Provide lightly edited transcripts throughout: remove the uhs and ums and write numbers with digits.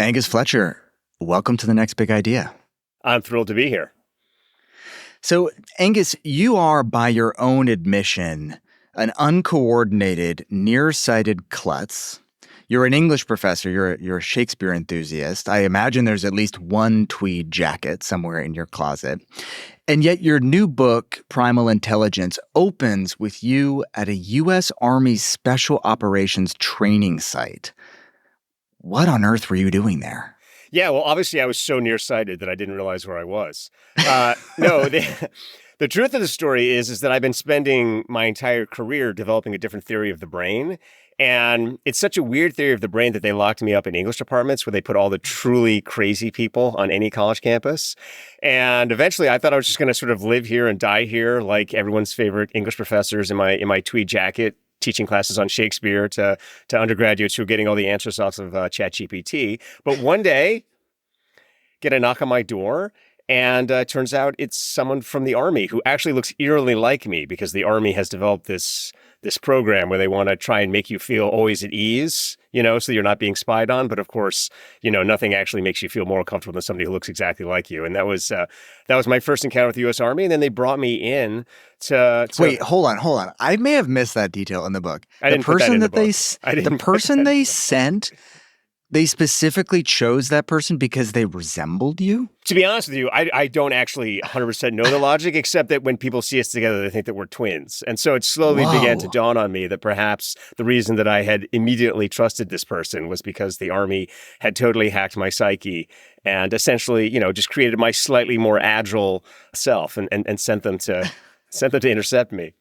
Angus Fletcher, welcome to the next big idea. I'm thrilled to be here. So, Angus, you are, by your own admission, an uncoordinated, nearsighted klutz. You're an English professor. You're a Shakespeare enthusiast. I imagine there's at least one tweed jacket somewhere in your closet. And yet your new book, Primal Intelligence, opens with you at a U.S. Army Special Operations training site. What on earth were you doing there? Yeah, well, obviously I was so nearsighted that I didn't realize where I was. The truth of the story is that I've been spending my entire career developing a different theory of the brain. And it's such a weird theory of the brain that they locked me up in English departments where they put all the truly crazy people on any college campus. And eventually I thought I was just going to sort of live here and die here like everyone's favorite English professors in my tweed jacket, teaching classes on Shakespeare to undergraduates who are getting all the answers off of ChatGPT. But one day, get a knock on my door, and turns out it's someone from the Army who actually looks eerily like me because the Army has developed this program where they want to try and make you feel always at ease, so you're not being spied on. But of course, nothing actually makes you feel more comfortable than somebody who looks exactly like you. And that was my first encounter with the U.S. Army. And then they brought me in to Wait, hold on. I may have missed that detail in the book. The person they sent, they specifically chose that person because they resembled you? To be honest with you, I don't actually 100% know the logic, except that when people see us together, they think that we're twins. And so it slowly began to dawn on me that perhaps the reason that I had immediately trusted this person was because the Army had totally hacked my psyche and essentially, just created my slightly more agile self and sent them to intercept me.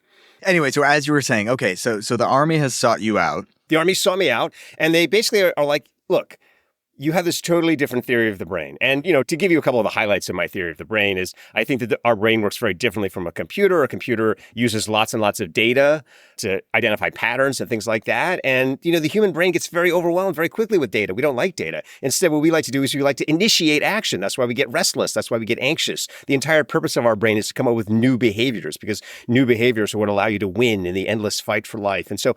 Anyway, so as you were saying, okay, so the Army has sought you out. The Army sought me out, and they basically are like, look, you have this totally different theory of the brain. And, to give you a couple of the highlights of my theory of the brain is I think that our brain works very differently from a computer. A computer uses lots and lots of data to identify patterns and things like that. And, the human brain gets very overwhelmed very quickly with data. We don't like data. Instead, what we like to do is we like to initiate action. That's why we get restless. That's why we get anxious. The entire purpose of our brain is to come up with new behaviors because new behaviors are what allow you to win in the endless fight for life. And so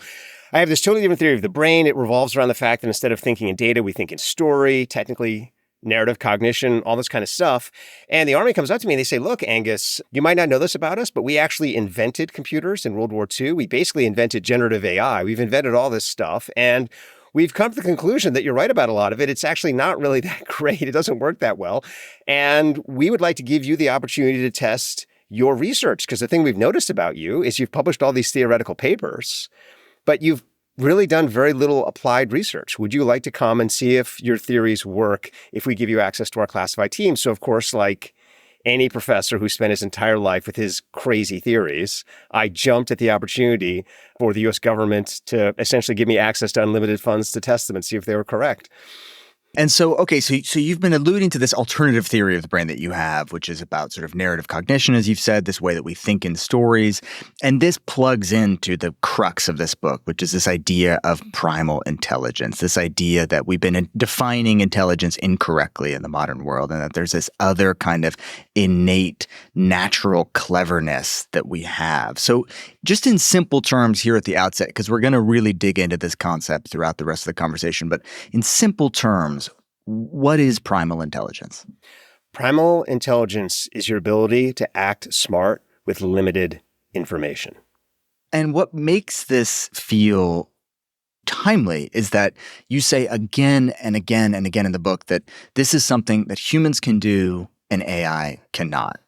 I have this totally different theory of the brain. It revolves around the fact that instead of thinking in data, we think in story, technically narrative cognition, all this kind of stuff. And the Army comes up to me and they say, look, Angus, you might not know this about us, but we actually invented computers in World War II. We basically invented generative AI. We've invented all this stuff. And we've come to the conclusion that you're right about a lot of it. It's actually not really that great. It doesn't work that well. And we would like to give you the opportunity to test your research. Because the thing we've noticed about you is you've published all these theoretical papers, but you've really done very little applied research. Would you like to come and see if your theories work if we give you access to our classified team? So, of course, like any professor who spent his entire life with his crazy theories, I jumped at the opportunity for the U.S. government to essentially give me access to unlimited funds to test them and see if they were correct. And so, okay, so you've been alluding to this alternative theory of the brain that you have, which is about sort of narrative cognition, as you've said, this way that we think in stories. And this plugs into the crux of this book, which is this idea of primal intelligence, this idea that we've been defining intelligence incorrectly in the modern world, and that there's this other kind of innate, natural cleverness that we have. So just in simple terms here at the outset, because we're going to really dig into this concept throughout the rest of the conversation, but in simple terms, what is primal intelligence? Primal intelligence is your ability to act smart with limited information. And what makes this feel timely is that you say again and again and again in the book that this is something that humans can do and AI cannot.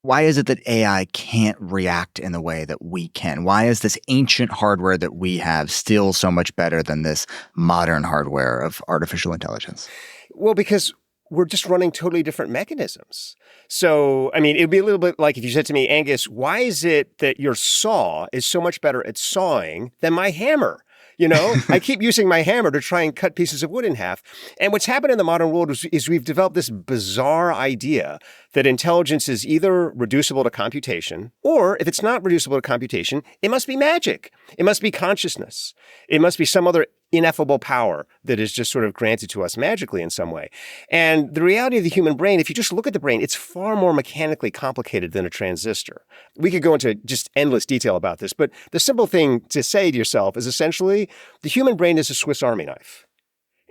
Why is it that AI can't react in the way that we can? Why is this ancient hardware that we have still so much better than this modern hardware of artificial intelligence? Well, because we're just running totally different mechanisms. So, it would be a little bit like if you said to me, Angus, why is it that your saw is so much better at sawing than my hammer? I keep using my hammer to try and cut pieces of wood in half. And what's happened in the modern world is we've developed this bizarre idea that intelligence is either reducible to computation, or if it's not reducible to computation, it must be magic. It must be consciousness. It must be some other ineffable power that is just sort of granted to us magically in some way. And the reality of the human brain, if you just look at the brain, it's far more mechanically complicated than a transistor. We could go into just endless detail about this, but the simple thing to say to yourself is essentially the human brain is a Swiss Army knife.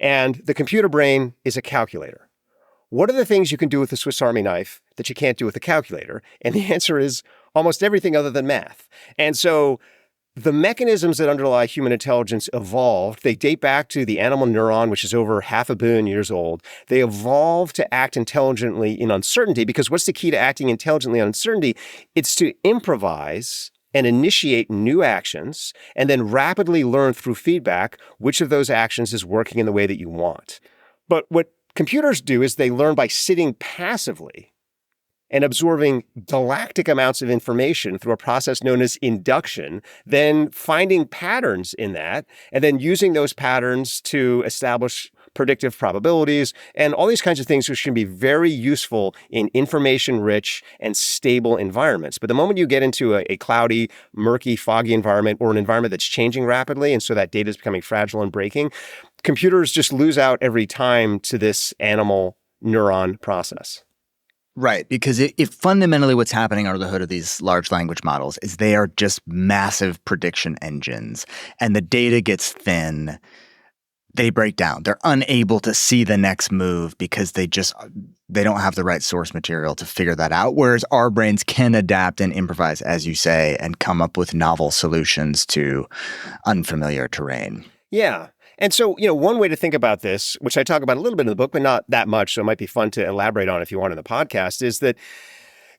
And the computer brain is a calculator. What are the things you can do with a Swiss Army knife that you can't do with a calculator? And the answer is almost everything other than math. And so the mechanisms that underlie human intelligence evolved. They date back to the animal neuron, which is over 500 million years old. They evolved to act intelligently in uncertainty, because what's the key to acting intelligently in uncertainty? It's to improvise and initiate new actions and then rapidly learn through feedback which of those actions is working in the way that you want. But what computers do is they learn by sitting passively and absorbing galactic amounts of information through a process known as induction, then finding patterns in that, and then using those patterns to establish predictive probabilities and all these kinds of things, which can be very useful in information-rich and stable environments. But the moment you get into a cloudy, murky, foggy environment, or an environment that's changing rapidly, and so that data is becoming fragile and breaking, computers just lose out every time to this animal neuron process. Right, because if fundamentally what's happening under the hood of these large language models is they are just massive prediction engines, and the data gets thin, they break down. They're unable to see the next move because they don't have the right source material to figure that out, whereas our brains can adapt and improvise, as you say, and come up with novel solutions to unfamiliar terrain. Yeah. And so, one way to think about this, which I talk about a little bit in the book, but not that much, so it might be fun to elaborate on if you want in the podcast, is that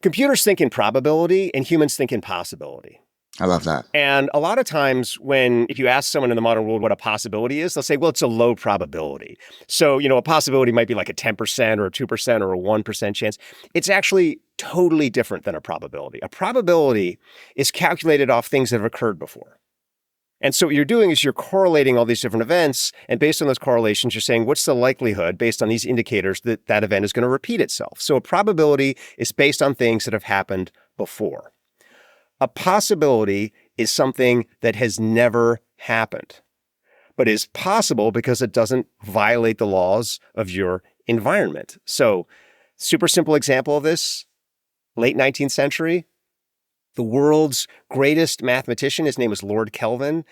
computers think in probability and humans think in possibility. I love that. And a lot of times if you ask someone in the modern world what a possibility is, they'll say, well, it's a low probability. So, a possibility might be like a 10% or a 2% or a 1% chance. It's actually totally different than a probability. A probability is calculated off things that have occurred before. And so what you're doing is you're correlating all these different events, and based on those correlations, you're saying, what's the likelihood, based on these indicators, that that event is going to repeat itself? So a probability is based on things that have happened before. A possibility is something that has never happened, but is possible because it doesn't violate the laws of your environment. So, super simple example of this, late 19th century, the world's greatest mathematician, his name was Lord Kelvin.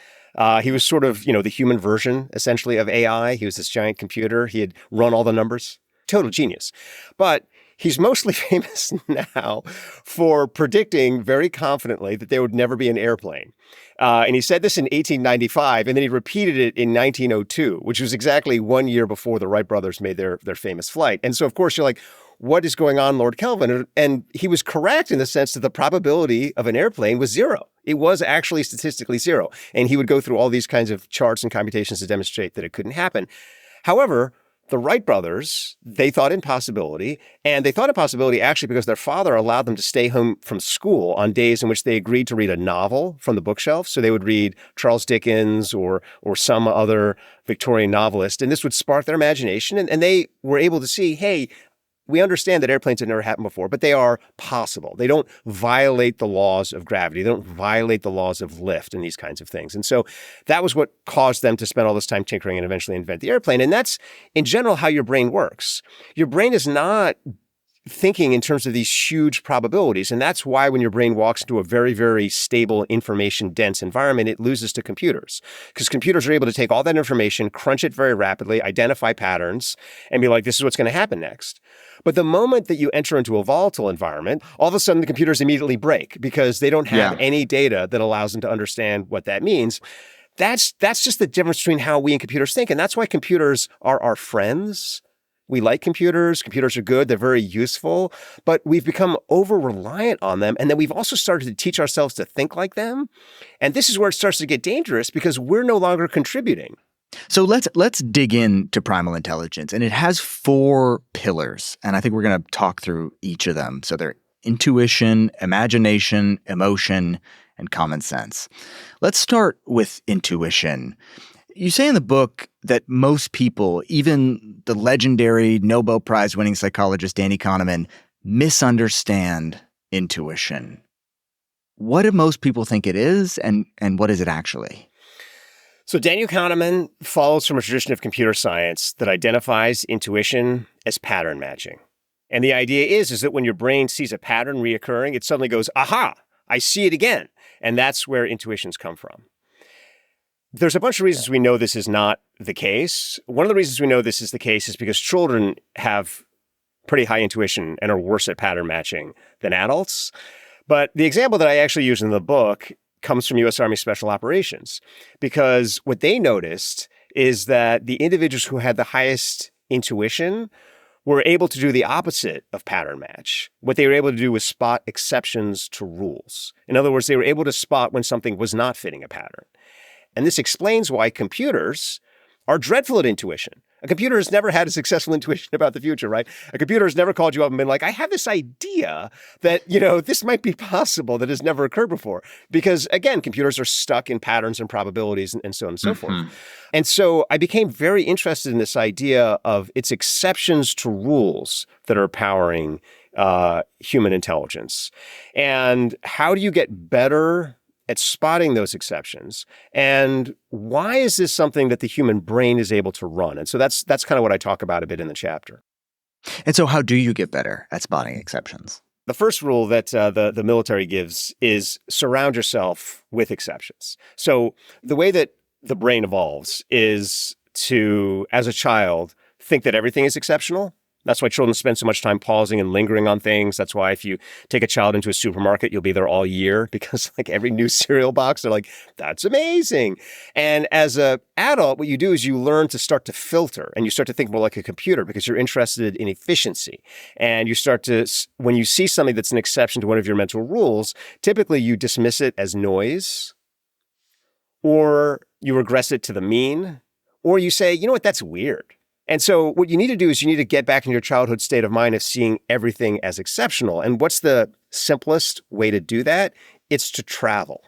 He was sort of, the human version, essentially, of AI. He was this giant computer. He had run all the numbers. Total genius. But he's mostly famous now for predicting very confidently that there would never be an airplane. And he said this in 1895, and then he repeated it in 1902, which was exactly 1 year before the Wright brothers made their famous flight. And so, of course, you're like, what is going on, Lord Kelvin? And he was correct in the sense that the probability of an airplane was zero. It was actually statistically zero. And he would go through all these kinds of charts and computations to demonstrate that it couldn't happen. However, the Wright brothers, they thought in possibility, and they thought in possibility actually because their father allowed them to stay home from school on days in which they agreed to read a novel from the bookshelf. So they would read Charles Dickens or some other Victorian novelist, and this would spark their imagination. And they were able to see, hey, we understand that airplanes have never happened before, but they are possible. They don't violate the laws of gravity. They don't violate the laws of lift and these kinds of things. And so that was what caused them to spend all this time tinkering and eventually invent the airplane. And that's, in general, how your brain works. Your brain is not thinking in terms of these huge probabilities. And that's why when your brain walks into a very, very stable, information-dense environment, it loses to computers. Because computers are able to take all that information, crunch it very rapidly, identify patterns, and be like, this is what's going to happen next. But the moment that you enter into a volatile environment, all of a sudden the computers immediately break because they don't have any data that allows them to understand what that means. That's just the difference between how we and computers think. And that's why computers are our friends. We like computers. Computers are good. They're very useful. But we've become over-reliant on them. And then we've also started to teach ourselves to think like them. And this is where it starts to get dangerous because we're no longer contributing. So let's dig into Primal Intelligence. And it has 4 pillars. And I think we're going to talk through each of them. So they're intuition, imagination, emotion, and common sense. Let's start with intuition. You say in the book that most people, even the legendary Nobel Prize winning psychologist Danny Kahneman, misunderstand intuition. What do most people think it is, and what is it actually? So Daniel Kahneman follows from a tradition of computer science that identifies intuition as pattern matching. And the idea is that when your brain sees a pattern reoccurring, it suddenly goes, aha, I see it again. And that's where intuitions come from. There's a bunch of reasons we know this is not the case. One of the reasons we know this is the case is because children have pretty high intuition and are worse at pattern matching than adults. But the example that I actually use in the book comes from U.S. Army Special Operations, because what they noticed is that the individuals who had the highest intuition were able to do the opposite of pattern match. What they were able to do was spot exceptions to rules. In other words, they were able to spot when something was not fitting a pattern. And this explains why computers are dreadful at intuition. A computer has never had a successful intuition about the future, right? A computer has never called you up and been like, I have this idea that, this might be possible that has never occurred before. Because again, computers are stuck in patterns and probabilities and so on and so forth. And so I became very interested in this idea of it's exceptions to rules that are powering human intelligence. And how do you get better at spotting those exceptions? And why is this something that the human brain is able to run? And so that's kind of what I talk about a bit in the chapter. And so how do you get better at spotting exceptions? The first rule that the military gives is surround yourself with exceptions. So the way that the brain evolves is to, as a child, think that everything is exceptional. That's why children spend so much time pausing and lingering on things. That's why if you take a child into a supermarket, you'll be there all year, because like every new cereal box, they're like, that's amazing. And as an adult, what you do is you learn to start to filter, and you start to think more like a computer because you're interested in efficiency. And you start to, when you see something that's an exception to one of your mental rules, typically you dismiss it as noise, or you regress it to the mean, or you say, you know what, that's weird. And so what you need to do is you need to get back in your childhood state of mind of seeing everything as exceptional. And what's the simplest way to do that? It's to travel.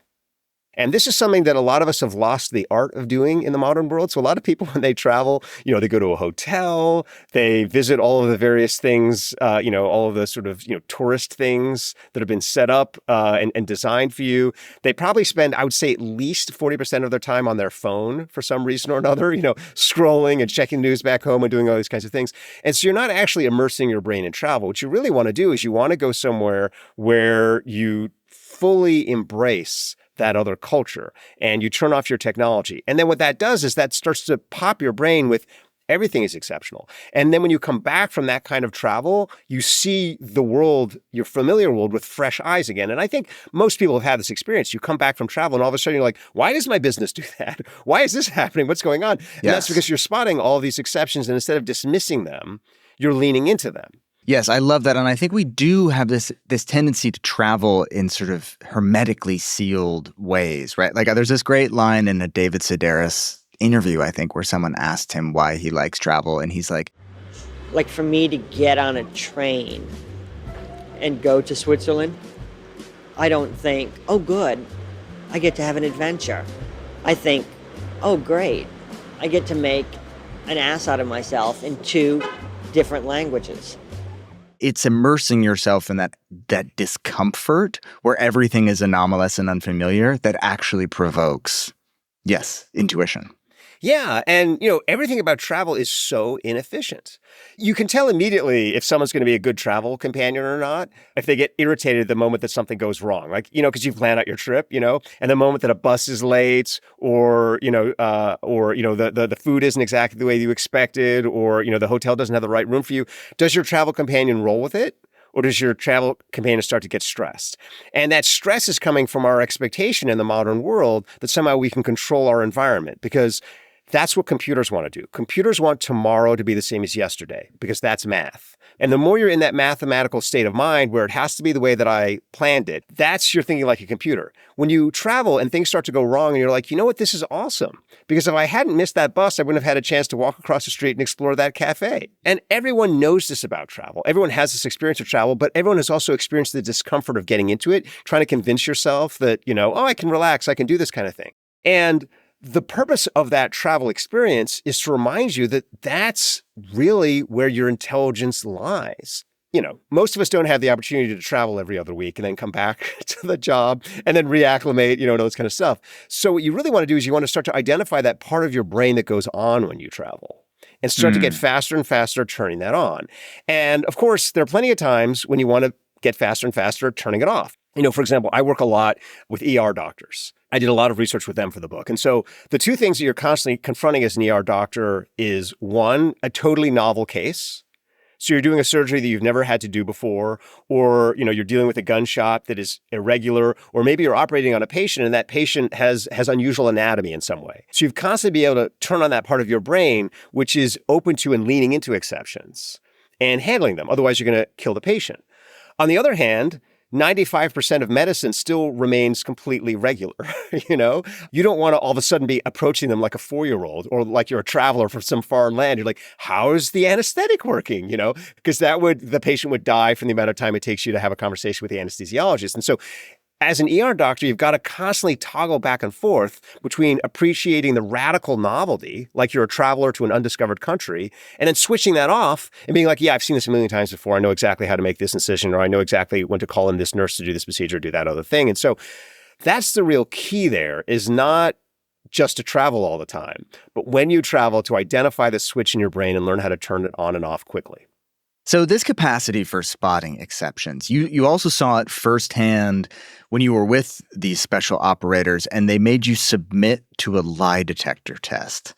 And this is something that a lot of us have lost the art of doing in the modern world. So a lot of people, when they travel, they go to a hotel, they visit all of the various things, all of the sort of, tourist things that have been set up and designed for you. They probably spend, I would say, at least 40% of their time on their phone for some reason or another, scrolling and checking news back home and doing all these kinds of things. And so you're not actually immersing your brain in travel. What you really want to do is you want to go somewhere where you fully embrace that other culture, and you turn off your technology. And then what that does is that starts to pop your brain with everything is exceptional. And then when you come back from that kind of travel, you see the world, your familiar world, with fresh eyes again. And I think most people have had this experience. You come back from travel and all of a sudden you're like, why does my business do that? Why is this happening? What's going on? And that's because you're spotting all these exceptions, and instead of dismissing them, you're leaning into them. Yes, I love that. And I think we do have this tendency to travel in sort of hermetically sealed ways, right? Like there's this great line in a David Sedaris interview, I think, where someone asked him why he likes travel. And he's like for me to get on a train and go to Switzerland, I don't think, oh, good, I get to have an adventure. I think, oh, great, I get to make an ass out of myself in 2 different languages. It's immersing yourself in that discomfort where everything is anomalous and unfamiliar that actually provokes, yes, intuition. Yeah. And, everything about travel is so inefficient. You can tell immediately if someone's going to be a good travel companion or not, if they get irritated the moment that something goes wrong. Like, because you've planned out your trip, and the moment that a bus is late or the food isn't exactly the way you expected, or, the hotel doesn't have the right room for you. Does your travel companion roll with it? Or does your travel companion start to get stressed? And that stress is coming from our expectation in the modern world that somehow we can control our environment, because that's what computers want to do. Computers want tomorrow to be the same as yesterday, because that's math. And the more you're in that mathematical state of mind where it has to be the way that I planned it, that's you're thinking like a computer. When you travel and things start to go wrong and you're like, you know what, this is awesome. Because if I hadn't missed that bus, I wouldn't have had a chance to walk across the street and explore that cafe. And everyone knows this about travel. Everyone has this experience of travel, but everyone has also experienced the discomfort of getting into it, trying to convince yourself that, I can relax, I can do this kind of thing. And the purpose of that travel experience is to remind you that that's really where your intelligence lies. Most of us don't have the opportunity to travel every other week and then come back to the job and then reacclimate, and all this kind of stuff. So what you really want to do is you want to start to identify that part of your brain that goes on when you travel and start to get faster and faster turning that on. And of course, there are plenty of times when you want to get faster and faster turning it off. For example, I work a lot with ER doctors. I did a lot of research with them for the book. And so the two things that you're constantly confronting as an ER doctor is one, a totally novel case. So you're doing a surgery that you've never had to do before, or, you're dealing with a gunshot that is irregular, or maybe you're operating on a patient and that patient has unusual anatomy in some way. So you've constantly be able to turn on that part of your brain, which is open to and leaning into exceptions and handling them. Otherwise, you're going to kill the patient. On the other hand, 95% of medicine still remains completely regular. You don't want to all of a sudden be approaching them like a 4-year-old or like you're a traveler from some foreign land. You're like, how is the anesthetic working? Because the patient would die from the amount of time it takes you to have a conversation with the anesthesiologist. And so as an ER doctor, you've got to constantly toggle back and forth between appreciating the radical novelty, like you're a traveler to an undiscovered country, and then switching that off and being like, yeah, I've seen this a million times before. I know exactly how to make this incision, or I know exactly when to call in this nurse to do this procedure, do that other thing. And so that's the real key there, is not just to travel all the time, but when you travel, to identify the switch in your brain and learn how to turn it on and off quickly. So this capacity for spotting exceptions, you also saw it firsthand when you were with these special operators and they made you submit to a lie detector test.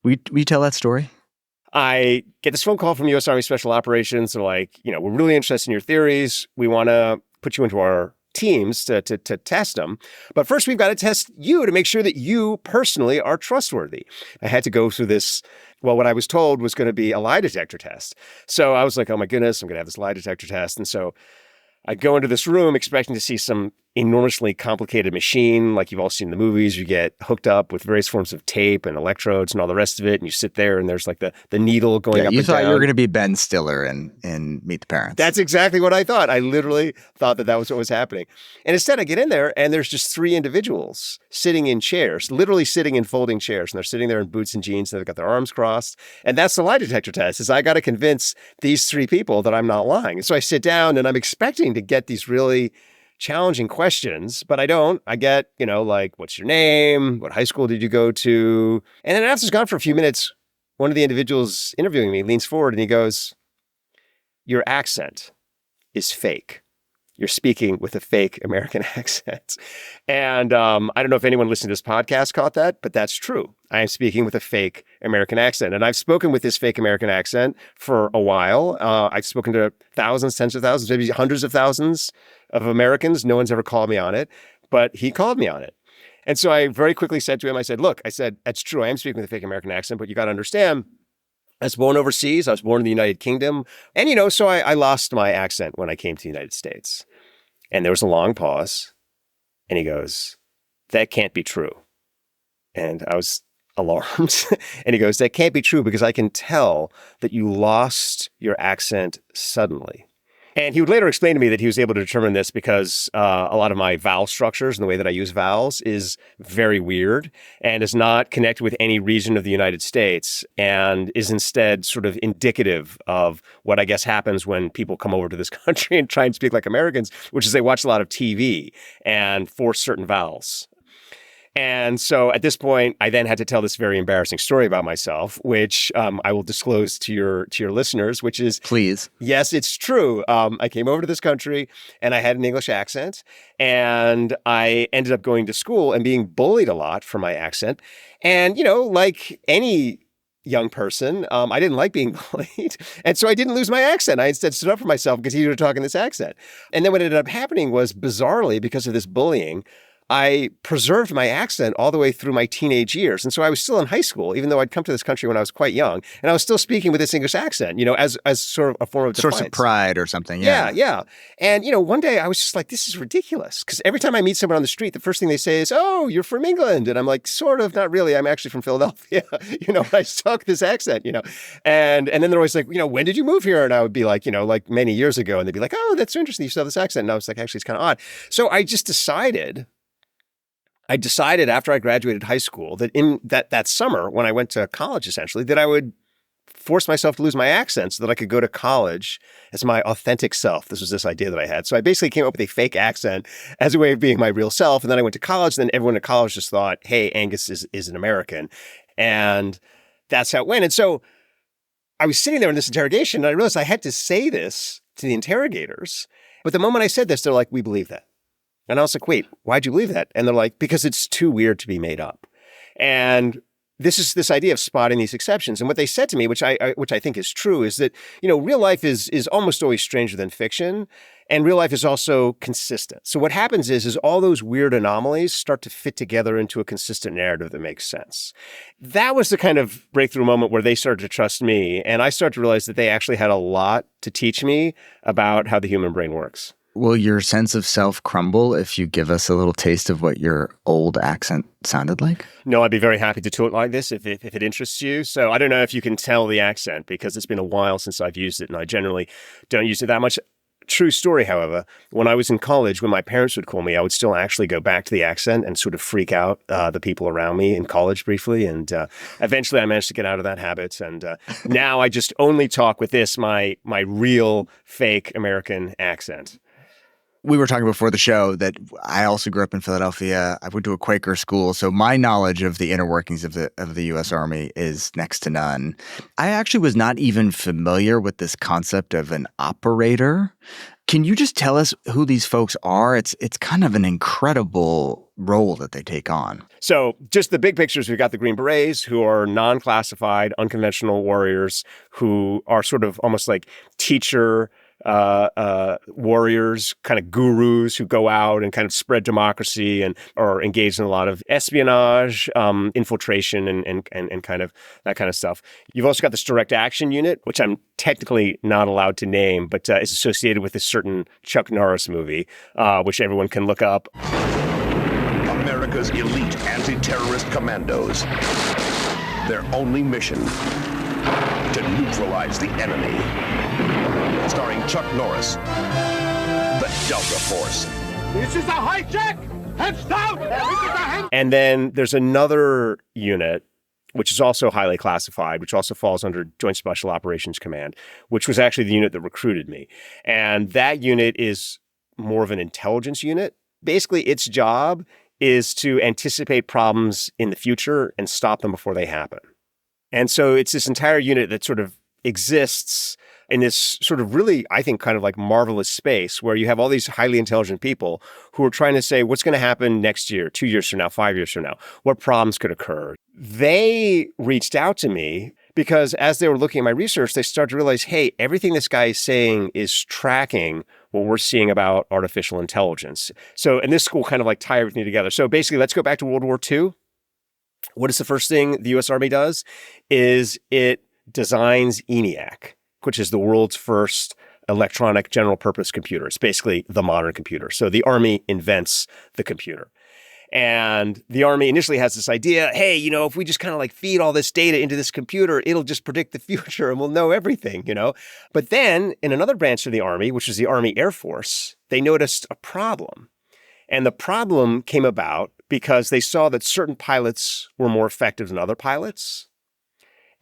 Will you tell that story? I get this phone call from U.S. Army Special Operations. They're like, we're really interested in your theories. We want to put you into our teams to test them. But first, we've got to test you to make sure that you personally are trustworthy. I had to go through this. Well, what I was told was going to be a lie detector test. So I was like, oh my goodness, I'm going to have this lie detector test. And so I go into this room expecting to see some enormously complicated machine, like you've all seen in the movies. You get hooked up with various forms of tape and electrodes and all the rest of it, and you sit there and there's like the needle going up and down. You thought you were going to be Ben Stiller in Meet the Parents. That's exactly what I thought. I literally thought that was what was happening. And instead I get in there and there's just 3 individuals sitting in chairs, literally sitting in folding chairs. And they're sitting there in boots and jeans and they've got their arms crossed. And that's the lie detector test, is I got to convince these 3 people that I'm not lying. And so I sit down and I'm expecting to get these really challenging questions, but I don't. I get, like, what's your name? What high school did you go to? And then after it's gone for a few minutes, one of the individuals interviewing me leans forward and he goes, your accent is fake. You're speaking with a fake American accent. And I don't know if anyone listening to this podcast caught that, but that's true. I am speaking with a fake American accent. And I've spoken with this fake American accent for a while. I've spoken to thousands, tens of thousands, maybe hundreds of thousands of Americans. No one's ever called me on it, but he called me on it. And so I very quickly said to him, I said, that's true. I am speaking with a fake American accent, but you got to understand, I was born overseas. I was born in the United Kingdom. And, so I lost my accent when I came to the United States. And there was a long pause. And he goes, that can't be true. And I was alarmed. And he goes, that can't be true because I can tell that you lost your accent suddenly. And he would later explain to me that he was able to determine this because a lot of my vowel structures and the way that I use vowels is very weird and is not connected with any region of the United States and is instead sort of indicative of what I guess happens when people come over to this country and try and speak like Americans, which is they watch a lot of TV and force certain vowels. And so at this point, I then had to tell this very embarrassing story about myself, which I will disclose to your listeners, which is, please. Yes, it's true. I came over to this country and I had an English accent, and I ended up going to school and being bullied a lot for my accent. And, like any young person, I didn't like being bullied. And so I didn't lose my accent. I instead stood up for myself and continued to talk in this accent. And then what ended up happening was, bizarrely, because of this bullying, I preserved my accent all the way through my teenage years. And so I was still in high school, even though I'd come to this country when I was quite young. And I was still speaking with this English accent, as sort of a form of defiance. Source of pride or something. Yeah. And, one day I was just like, this is ridiculous. Because every time I meet someone on the street, the first thing they say is, oh, you're from England. And I'm like, sort of, not really. I'm actually from Philadelphia. I stuck this accent, And then they're always like, when did you move here? And I would be like, like many years ago. And they'd be like, oh, that's so interesting. You still have this accent. And I was like, actually, it's kind of odd. So I just decided after I graduated high school that in that summer when I went to college, essentially, that I would force myself to lose my accent so that I could go to college as my authentic self. This was this idea that I had. So I basically came up with a fake accent as a way of being my real self. And then I went to college. And then everyone at college just thought, hey, Angus is an American. And that's how it went. And so I was sitting there in this interrogation and I realized I had to say this to the interrogators. But the moment I said this, they're like, we believe that. And I was like, wait, why'd you believe that? And they're like, because it's too weird to be made up. And this is this idea of spotting these exceptions. And what they said to me, which I think is true, is that, real life is almost always stranger than fiction. And real life is also consistent. So what happens is all those weird anomalies start to fit together into a consistent narrative that makes sense. That was the kind of breakthrough moment where they started to trust me. And I started to realize that they actually had a lot to teach me about how the human brain works. Will your sense of self crumble if you give us a little taste of what your old accent sounded like? No, I'd be very happy to talk like this if it interests you. So I don't know if you can tell the accent because it's been a while since I've used it, and I generally don't use it that much. True story, however, when I was in college, when my parents would call me, I would still actually go back to the accent and sort of freak out the people around me in college briefly. And eventually I managed to get out of that habit. And now I just only talk with my real fake American accent. We were talking before the show that I also grew up in Philadelphia. I went to a Quaker school, so my knowledge of the inner workings of the U.S. Army is next to none. I actually was not even familiar with this concept of an operator. Can you just tell us who these folks are? It's kind of an incredible role that they take on. So just the big pictures, we've got the Green Berets, who are non-classified, unconventional warriors who are sort of almost like teacher warriors, kind of gurus who go out and kind of spread democracy and are engaged in a lot of espionage, infiltration, and kind of that kind of stuff. You've also got this direct action unit, which I'm technically not allowed to name, but is associated with this certain Chuck Norris movie, which everyone can look up. America's elite anti-terrorist commandos. Their only mission, to neutralize the enemy. Starring Chuck Norris, the Delta Force. This is a hijack! Heads down! And then there's another unit, which is also highly classified, which also falls under Joint Special Operations Command, which was actually the unit that recruited me. And that unit is more of an intelligence unit. Basically, its job is to anticipate problems in the future and stop them before they happen. And so it's this entire unit that sort of exists in this sort of really, I think, kind of like marvelous space where you have all these highly intelligent people who are trying to say, what's going to happen next year, 2 years from now, 5 years from now? What problems could occur? They reached out to me because as they were looking at my research, they started to realize, hey, everything this guy is saying is tracking what we're seeing about artificial intelligence. So, and this will kind of like tie everything together. So basically, let's go back to World War II. What is the first thing the U.S. Army does? Is it designs ENIAC, which is the world's first electronic general purpose computer. It's basically the modern computer. So the Army invents the computer. And the Army initially has this idea, hey, if we just kind of like feed all this data into this computer, it'll just predict the future and we'll know everything, But then in another branch of the Army, which is the Army Air Force, they noticed a problem. And the problem came about because they saw that certain pilots were more effective than other pilots.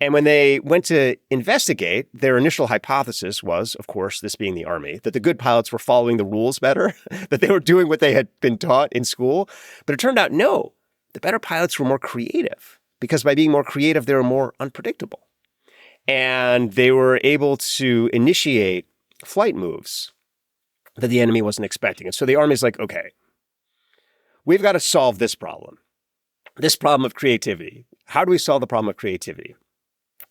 And when they went to investigate, their initial hypothesis was, of course, this being the Army, that the good pilots were following the rules better, that they were doing what they had been taught in school. But it turned out, no, the better pilots were more creative because by being more creative, they were more unpredictable. And they were able to initiate flight moves that the enemy wasn't expecting. And so the Army's like, okay, we've got to solve this problem of creativity. How do we solve the problem of creativity?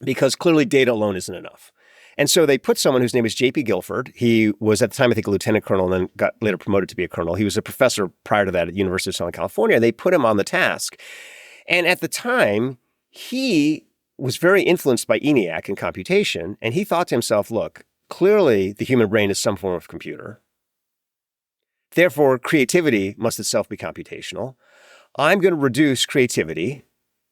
Because clearly data alone isn't enough. And so they put someone whose name is J.P. Guilford. He was at the time, I think, a lieutenant colonel and then got later promoted to be a colonel. He was a professor prior to that at the University of Southern California. And they put him on the task. And at the time, he was very influenced by ENIAC and computation. And he thought to himself, look, clearly the human brain is some form of computer. Therefore, creativity must itself be computational. I'm going to reduce creativity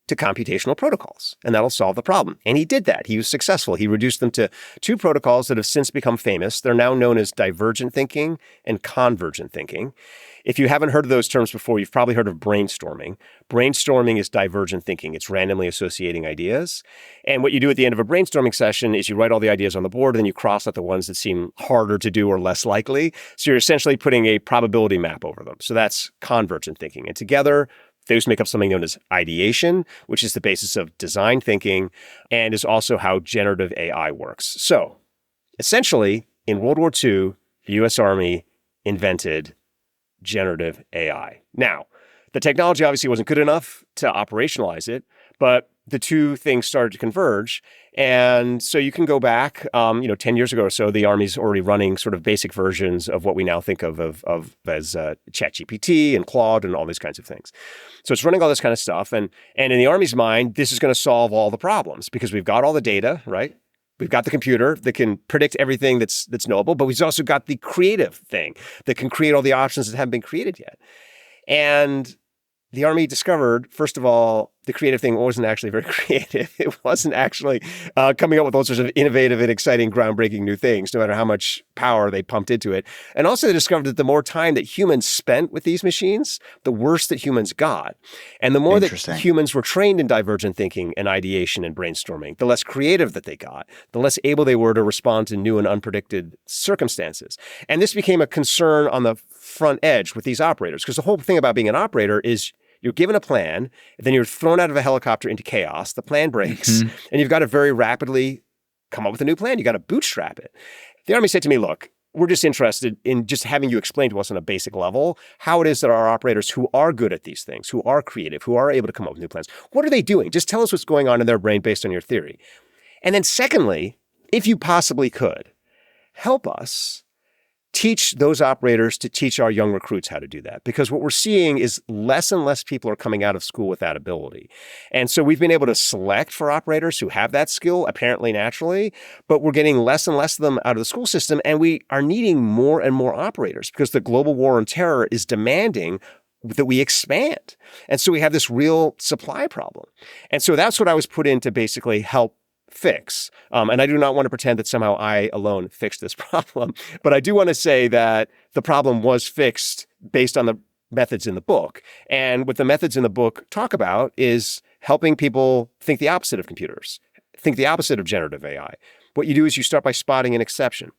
to computational protocols, and that'll solve the problem. And he did that. He was successful. He reduced them to two protocols that have since become famous. They're now known as divergent thinking and convergent thinking. If you haven't heard of those terms before, you've probably heard of brainstorming. Brainstorming is divergent thinking. It's randomly associating ideas. And what you do at the end of a brainstorming session is you write all the ideas on the board, and then you cross out the ones that seem harder to do or less likely. So you're essentially putting a probability map over them. So that's convergent thinking. And together, those make up something known as ideation, which is the basis of design thinking and is also how generative AI works. So essentially, in World War II, the U.S. Army invented generative AI. Now, the technology obviously wasn't good enough to operationalize it, but the two things started to converge. And so you can go back, 10 years ago or so, the Army's already running sort of basic versions of what we now think of as ChatGPT and Claude and all these kinds of things. So it's running all this kind of stuff. And in the Army's mind, this is going to solve all the problems because we've got all the data, right? We've got the computer that can predict everything that's knowable, but we've also got the creative thing that can create all the options that haven't been created yet. And the Army discovered, first of all, the creative thing wasn't actually very creative. It wasn't actually coming up with all sorts of innovative and exciting, groundbreaking new things, no matter how much power they pumped into it. And also they discovered that the more time that humans spent with these machines, the worse that humans got. And the more that humans were trained in divergent thinking and ideation and brainstorming, the less creative that they got, the less able they were to respond to new and unpredicted circumstances. And this became a concern on the front edge with these operators, because the whole thing about being an operator is you're given a plan, then you're thrown out of a helicopter into chaos. The plan breaks, and you've got to very rapidly come up with a new plan. You got to bootstrap it. The Army said to me, look, we're just interested in just having you explain to us on a basic level how it is that our operators who are good at these things, who are creative, who are able to come up with new plans, what are they doing? Just tell us what's going on in their brain based on your theory. And then secondly, if you possibly could, help us teach those operators to teach our young recruits how to do that. Because what we're seeing is less and less people are coming out of school with that ability. And so we've been able to select for operators who have that skill, apparently naturally, but we're getting less and less of them out of the school system. And we are needing more and more operators because the global war on terror is demanding that we expand. And so we have this real supply problem. And so that's what I was put in to basically help fix. And I do not want to pretend that somehow I alone fixed this problem, but I do want to say that the problem was fixed based on the methods in the book. And what the methods in the book talk about is helping people think the opposite of computers, think the opposite of generative AI. What you do is you start by spotting an exception.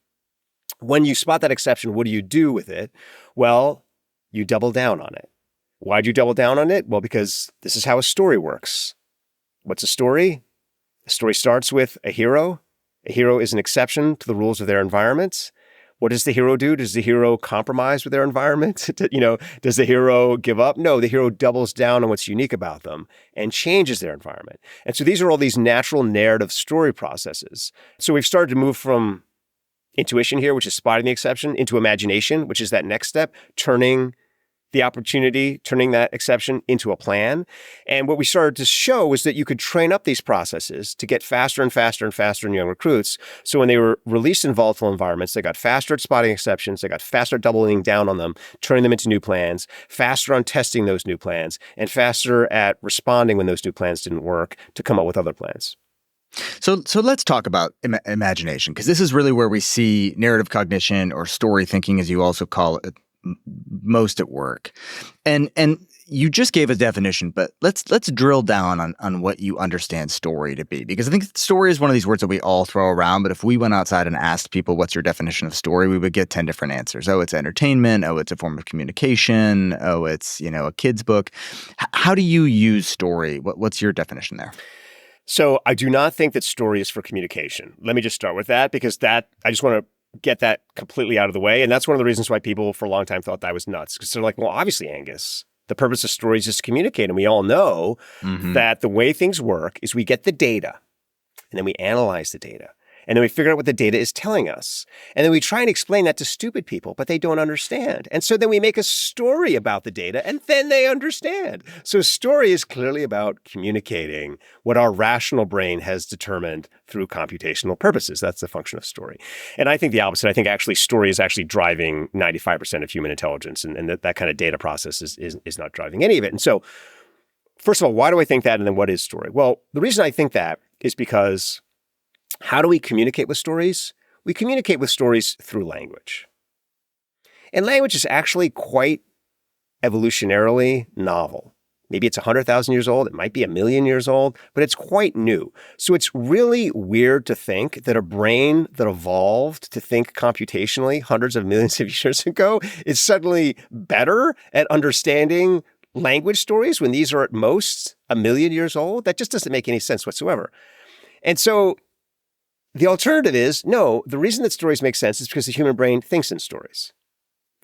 When you spot that exception, what do you do with it? Well, you double down on it. Why'd you double down on it? Well, because this is how a story works. What's a story? The story starts with a hero. A hero is an exception to the rules of their environment. What does the hero do? Does the hero compromise with their environment? Does the hero give up? No, the hero doubles down on what's unique about them and changes their environment. And so these are all these natural narrative story processes. So we've started to move from intuition here, which is spotting the exception, into imagination, which is that next step, turning the opportunity, turning that exception into a plan. And what we started to show was that you could train up these processes to get faster and faster and faster in young recruits. So when they were released in volatile environments, they got faster at spotting exceptions, they got faster at doubling down on them, turning them into new plans, faster on testing those new plans, and faster at responding when those new plans didn't work to come up with other plans. So let's talk about imagination, because this is really where we see narrative cognition, or story thinking, as you also call it, most at work. And you just gave a definition, but let's drill down on what you understand story to be, because I think story is one of these words that we all throw around, but if we went outside and asked people what's your definition of story, we would get 10 different answers. Oh, it's entertainment. Oh, it's a form of communication. Oh, it's, a kid's book. How do you use story? What's your definition there? So I do not think that story is for communication. Let me just start with that, because I just want to get that completely out of the way. And that's one of the reasons why people for a long time thought that I was nuts. Because they're like, well, obviously, Angus, the purpose of stories is to communicate. And we all know that the way things work is we get the data, and then we analyze the data. And then we figure out what the data is telling us. And then we try and explain that to stupid people, but they don't understand. And so then we make a story about the data, and then they understand. So story is clearly about communicating what our rational brain has determined through computational purposes. That's the function of story. And I think the opposite. I think actually story is actually driving 95% of human intelligence. And that kind of data process is not driving any of it. And so, first of all, why do I think that? And then what is story? Well, the reason I think that is because how do we communicate with stories? We communicate with stories through language. And language is actually quite evolutionarily novel. Maybe it's 100,000 years old. It might be 1,000,000 years old, but it's quite new. So it's really weird to think that a brain that evolved to think computationally hundreds of millions of years ago is suddenly better at understanding language stories when these are at most 1,000,000 years old. That just doesn't make any sense whatsoever. And so the alternative is, no, the reason that stories make sense is because the human brain thinks in stories.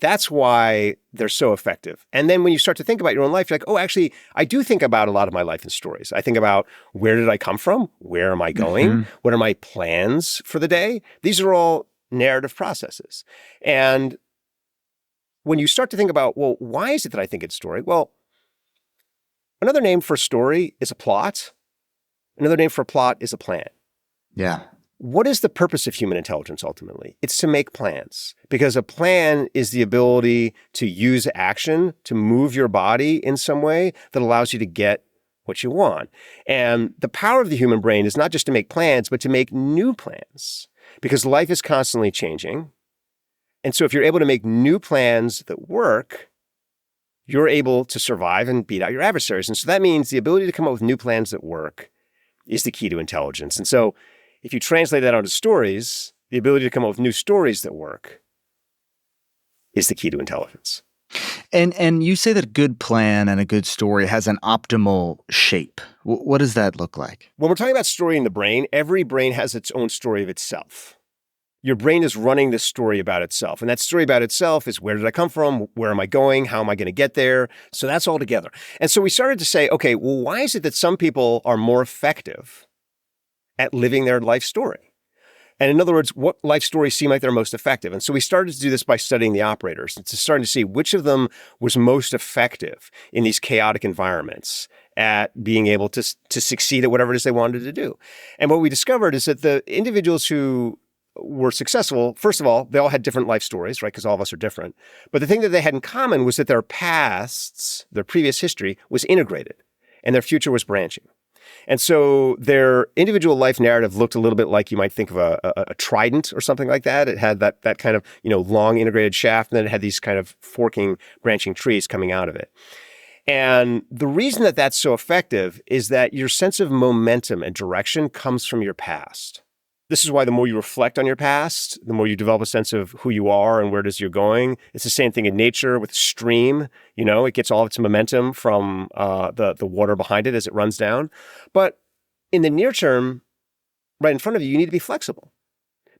That's why they're so effective. And then when you start to think about your own life, you're like, oh, actually, I do think about a lot of my life in stories. I think about, where did I come from? Where am I going? What are my plans for the day? These are all narrative processes. And when you start to think about, well, why is it that I think it's story? Well, another name for story is a plot. Another name for a plot is a plan. Yeah. What is the purpose of human intelligence ultimately? It's to make plans, because a plan is the ability to use action to move your body in some way that allows you to get what you want. And the power of the human brain is not just to make plans, but to make new plans, because life is constantly changing. And so if you're able to make new plans that work, you're able to survive and beat out your adversaries. And so that means the ability to come up with new plans that work is the key to intelligence. And so if you translate that onto stories, the ability to come up with new stories that work is the key to intelligence. And you say that a good plan and a good story has an optimal shape. What does that look like? When we're talking about story in the brain, every brain has its own story of itself. Your brain is running this story about itself. And that story about itself is, where did I come from? Where am I going? How am I going to get there? So that's all together. And so we started to say, okay, well, why is it that some people are more effective at living their life story? And in other words, what life stories seem like they're most effective? And so we started to do this by studying the operators and to starting to see which of them was most effective in these chaotic environments at being able to succeed at whatever it is they wanted to do. And what we discovered is that the individuals who were successful, first of all, they all had different life stories, right? Because all of us are different. But the thing that they had in common was that their pasts, their previous history, was integrated and their future was branching. And so their individual life narrative looked a little bit like you might think of a trident or something like that. It had that kind of, long integrated shaft, and then it had these kind of forking, branching trees coming out of it. And the reason that that's so effective is that your sense of momentum and direction comes from your past. This is why the more you reflect on your past, the more you develop a sense of who you are and where it is you're going. It's the same thing in nature with a stream. It gets all of its momentum from the water behind it as it runs down. But in the near term, right in front of you, you need to be flexible,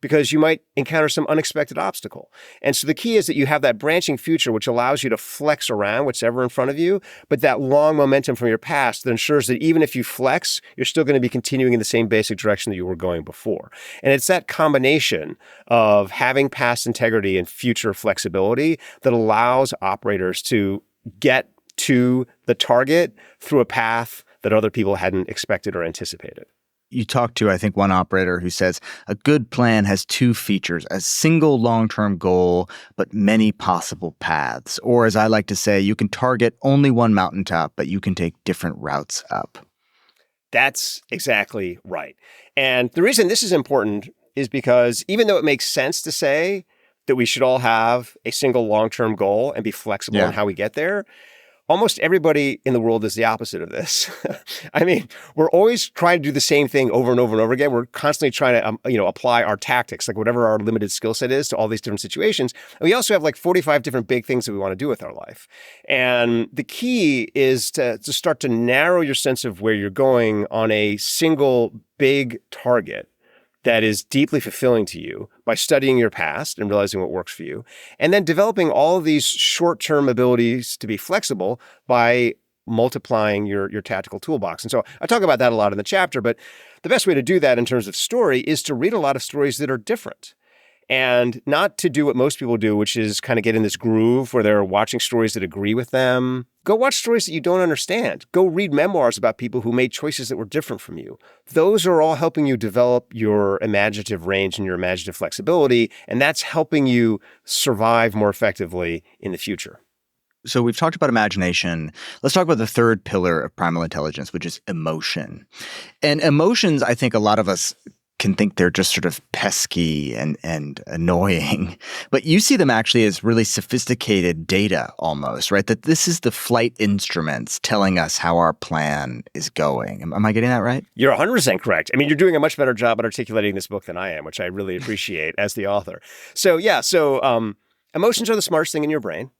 because you might encounter some unexpected obstacle. And so the key is that you have that branching future, which allows you to flex around whatever in front of you, but that long momentum from your past that ensures that even if you flex, you're still going to be continuing in the same basic direction that you were going before. And it's that combination of having past integrity and future flexibility that allows operators to get to the target through a path that other people hadn't expected or anticipated. You talked to, I think, one operator who says a good plan has two features: a single long-term goal, but many possible paths. Or as I like to say, you can target only one mountaintop, but you can take different routes up. That's exactly right. And the reason this is important is because even though it makes sense to say that we should all have a single long-term goal and be flexible in how we get there, almost everybody in the world is the opposite of this. I mean, we're always trying to do the same thing over and over and over again. We're constantly trying to, apply our tactics, like whatever our limited skill set is, to all these different situations. And we also have like 45 different big things that we want to do with our life. And the key is to start to narrow your sense of where you're going on a single big target that is deeply fulfilling to you by studying your past and realizing what works for you. And then developing all of these short-term abilities to be flexible by multiplying your tactical toolbox. And so I talk about that a lot in the chapter, but the best way to do that in terms of story is to read a lot of stories that are different. And not to do what most people do, which is kind of get in this groove where they're watching stories that agree with them. Go watch stories that you don't understand. Go read memoirs about people who made choices that were different from you. Those are all helping you develop your imaginative range and your imaginative flexibility, and that's helping you survive more effectively in the future. So we've talked about imagination. Let's talk about the third pillar of primal intelligence, which is emotion. And emotions, I think a lot of us can think they're just sort of pesky and annoying, but you see them actually as really sophisticated data almost, right? That this is the flight instruments telling us how our plan is going. Am I getting that right? You're 100% correct. I mean, you're doing a much better job at articulating this book than I am, which I really appreciate as the author. So emotions are the smartest thing in your brain.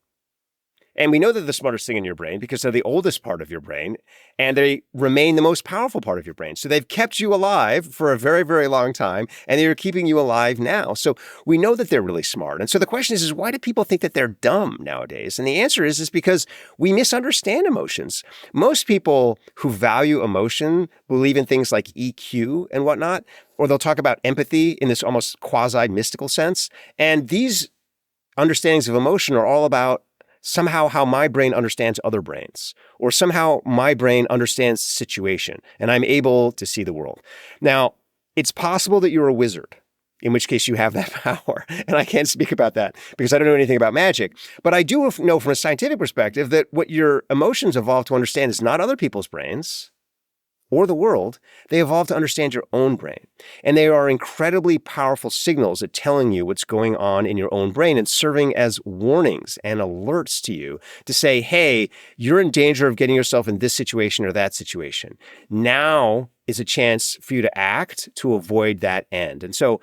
And we know they're the smartest thing in your brain because they're the oldest part of your brain, and they remain the most powerful part of your brain. So they've kept you alive for a very, very long time, and they're keeping you alive now. So we know that they're really smart. And so the question is why do people think that they're dumb nowadays? And the answer is because we misunderstand emotions. Most people who value emotion believe in things like EQ and whatnot, or they'll talk about empathy in this almost quasi-mystical sense. And these understandings of emotion are all about somehow how my brain understands other brains, or somehow my brain understands the situation, and I'm able to see the world. Now, it's possible that you're a wizard, in which case you have that power. And I can't speak about that because I don't know anything about magic. But I do know from a scientific perspective that what your emotions evolve to understand is not other people's brains or the world. They evolve to understand your own brain. And they are incredibly powerful signals at telling you what's going on in your own brain and serving as warnings and alerts to you to say, hey, you're in danger of getting yourself in this situation or that situation. Now is a chance for you to act to avoid that end. And so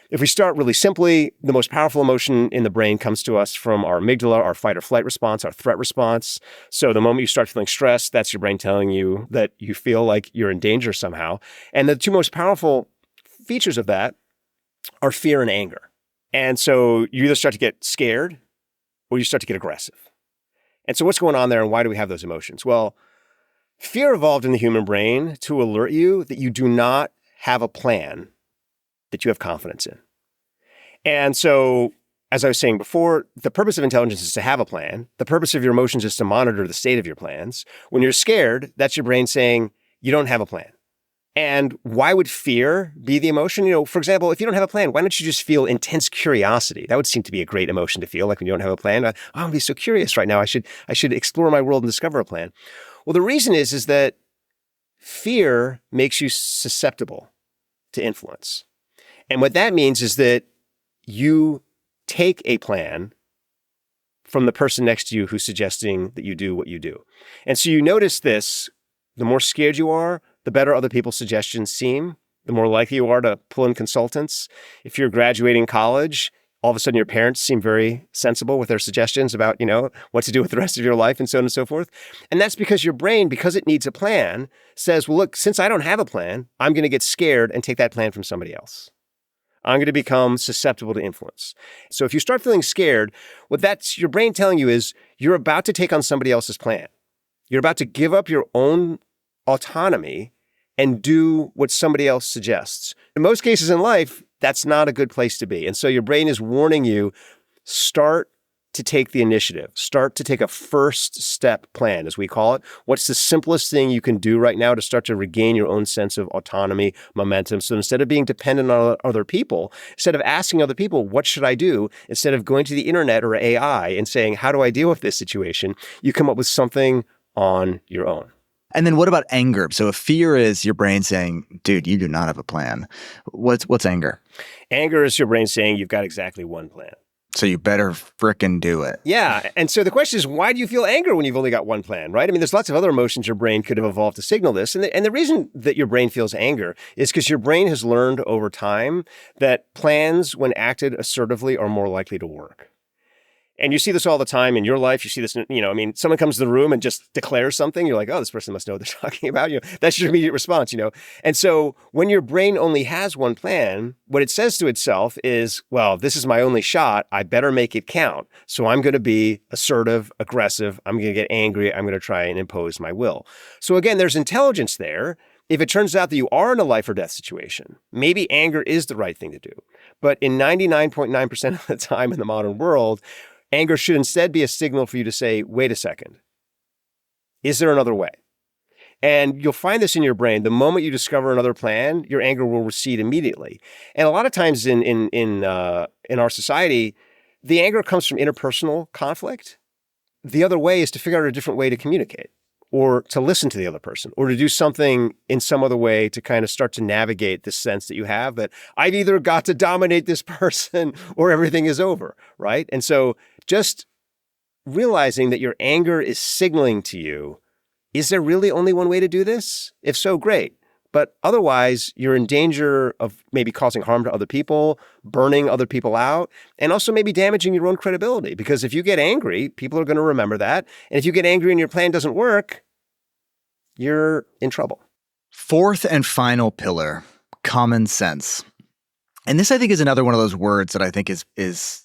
if we start really simply, the most powerful emotion in the brain comes to us from our amygdala, our fight or flight response, our threat response. So the moment you start feeling stressed, that's your brain telling you that you feel like you're in danger somehow. And the two most powerful features of that are fear and anger. And so you either start to get scared or you start to get aggressive. And so what's going on there and why do we have those emotions? Well, fear evolved in the human brain to alert you that you do not have a plan that you have confidence in. And so, as I was saying before, the purpose of intelligence is to have a plan. The purpose of your emotions is to monitor the state of your plans. When you're scared, that's your brain saying, you don't have a plan. And why would fear be the emotion? You know, for example, if you don't have a plan, why don't you just feel intense curiosity? That would seem to be a great emotion to feel, like when you don't have a plan. I'm going to be so curious right now. I should explore my world and discover a plan. Well, the reason is that fear makes you susceptible to influence. And what that means is that you take a plan from the person next to you who's suggesting that you do what you do. And so you notice this, the more scared you are, the better other people's suggestions seem, the more likely you are to pull in consultants. If you're graduating college, all of a sudden your parents seem very sensible with their suggestions about, what to do with the rest of your life and so on and so forth. And that's because your brain, because it needs a plan, says, well, look, since I don't have a plan, I'm going to get scared and take that plan from somebody else. I'm going to become susceptible to influence. So if you start feeling scared, what that's your brain telling you is you're about to take on somebody else's plan. You're about to give up your own autonomy and do what somebody else suggests. In most cases in life, that's not a good place to be. And so your brain is warning you, start to take the initiative, start to take a first step plan, as we call it. What's the simplest thing you can do right now to start to regain your own sense of autonomy, momentum? So instead of being dependent on other people, instead of asking other people, what should I do? Instead of going to the internet or AI and saying, how do I deal with this situation? You come up with something on your own. And then what about anger? So if fear is your brain saying, dude, you do not have a plan. What's anger? Anger is your brain saying you've got exactly one plan. So you better frickin' do it. Yeah. And so the question is, why do you feel anger when you've only got one plan, right? I mean, there's lots of other emotions your brain could have evolved to signal this. And the reason that your brain feels anger is because your brain has learned over time that plans, when acted assertively, are more likely to work. And you see this all the time in your life. You see this, someone comes to the room and just declares something. You're like, oh, this person must know what they're talking about. That's your immediate response, And so when your brain only has one plan, what it says to itself is, well, this is my only shot. I better make it count. So I'm going to be assertive, aggressive. I'm going to get angry. I'm going to try and impose my will. So again, there's intelligence there. If it turns out that you are in a life or death situation, maybe anger is the right thing to do. But in 99.9% of the time in the modern world, anger should instead be a signal for you to say, wait a second, is there another way? And you'll find this in your brain. The moment you discover another plan, your anger will recede immediately. And a lot of times in our society, the anger comes from interpersonal conflict. The other way is to figure out a different way to communicate, or to listen to the other person, or to do something in some other way to kind of start to navigate this sense that you have that I've either got to dominate this person or everything is over, right? And so just realizing that your anger is signaling to you, is there really only one way to do this? If so, great. but otherwise you're in danger of maybe causing harm to other people, burning other people out, and also maybe damaging your own credibility. Because if you get angry, people are going to remember that. And if you get angry and your plan doesn't work, you're in trouble. Fourth and final pillar, common sense. And this, I think, is another one of those words that I think is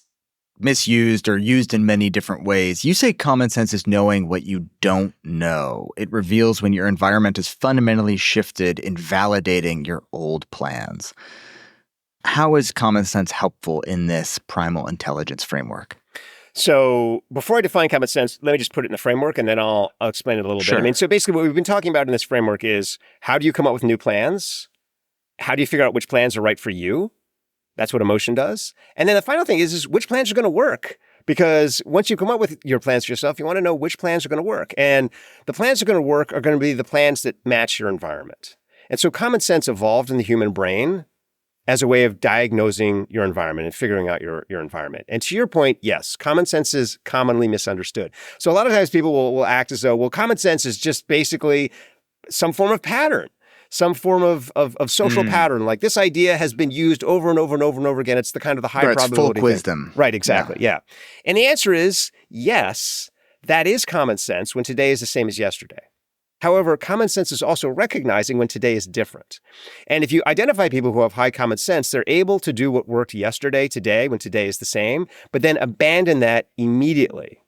misused or used in many different ways. You say common sense is knowing what you don't know. It reveals when your environment is fundamentally shifted, invalidating your old plans. How is common sense helpful in this primal intelligence framework? So before I define common sense, let me just put it in the framework and then I'll explain it a little Sure. bit. I mean, so basically what we've been talking about in this framework is how do you come up with new plans? How do you figure out which plans are right for you? That's what emotion does. And then the final thing is which plans are going to work? Because once you come up with your plans for yourself, you want to know which plans are going to work. And the plans that are going to work are going to be the plans that match your environment. And so common sense evolved in the human brain as a way of diagnosing your environment and figuring out your environment. And to your point, yes, common sense is commonly misunderstood. So a lot of times people will act as though, well, common sense is just basically some form of pattern, some form of social pattern. Like this idea has been used over and over and over and over again. It's the kind of the high It's probability folk wisdom. Right, exactly, yeah. And the answer is yes, that is common sense when today is the same as yesterday. However, common sense is also recognizing when today is different. And if you identify people who have high common sense, they're able to do what worked yesterday, today, when today is the same, but then abandon that immediately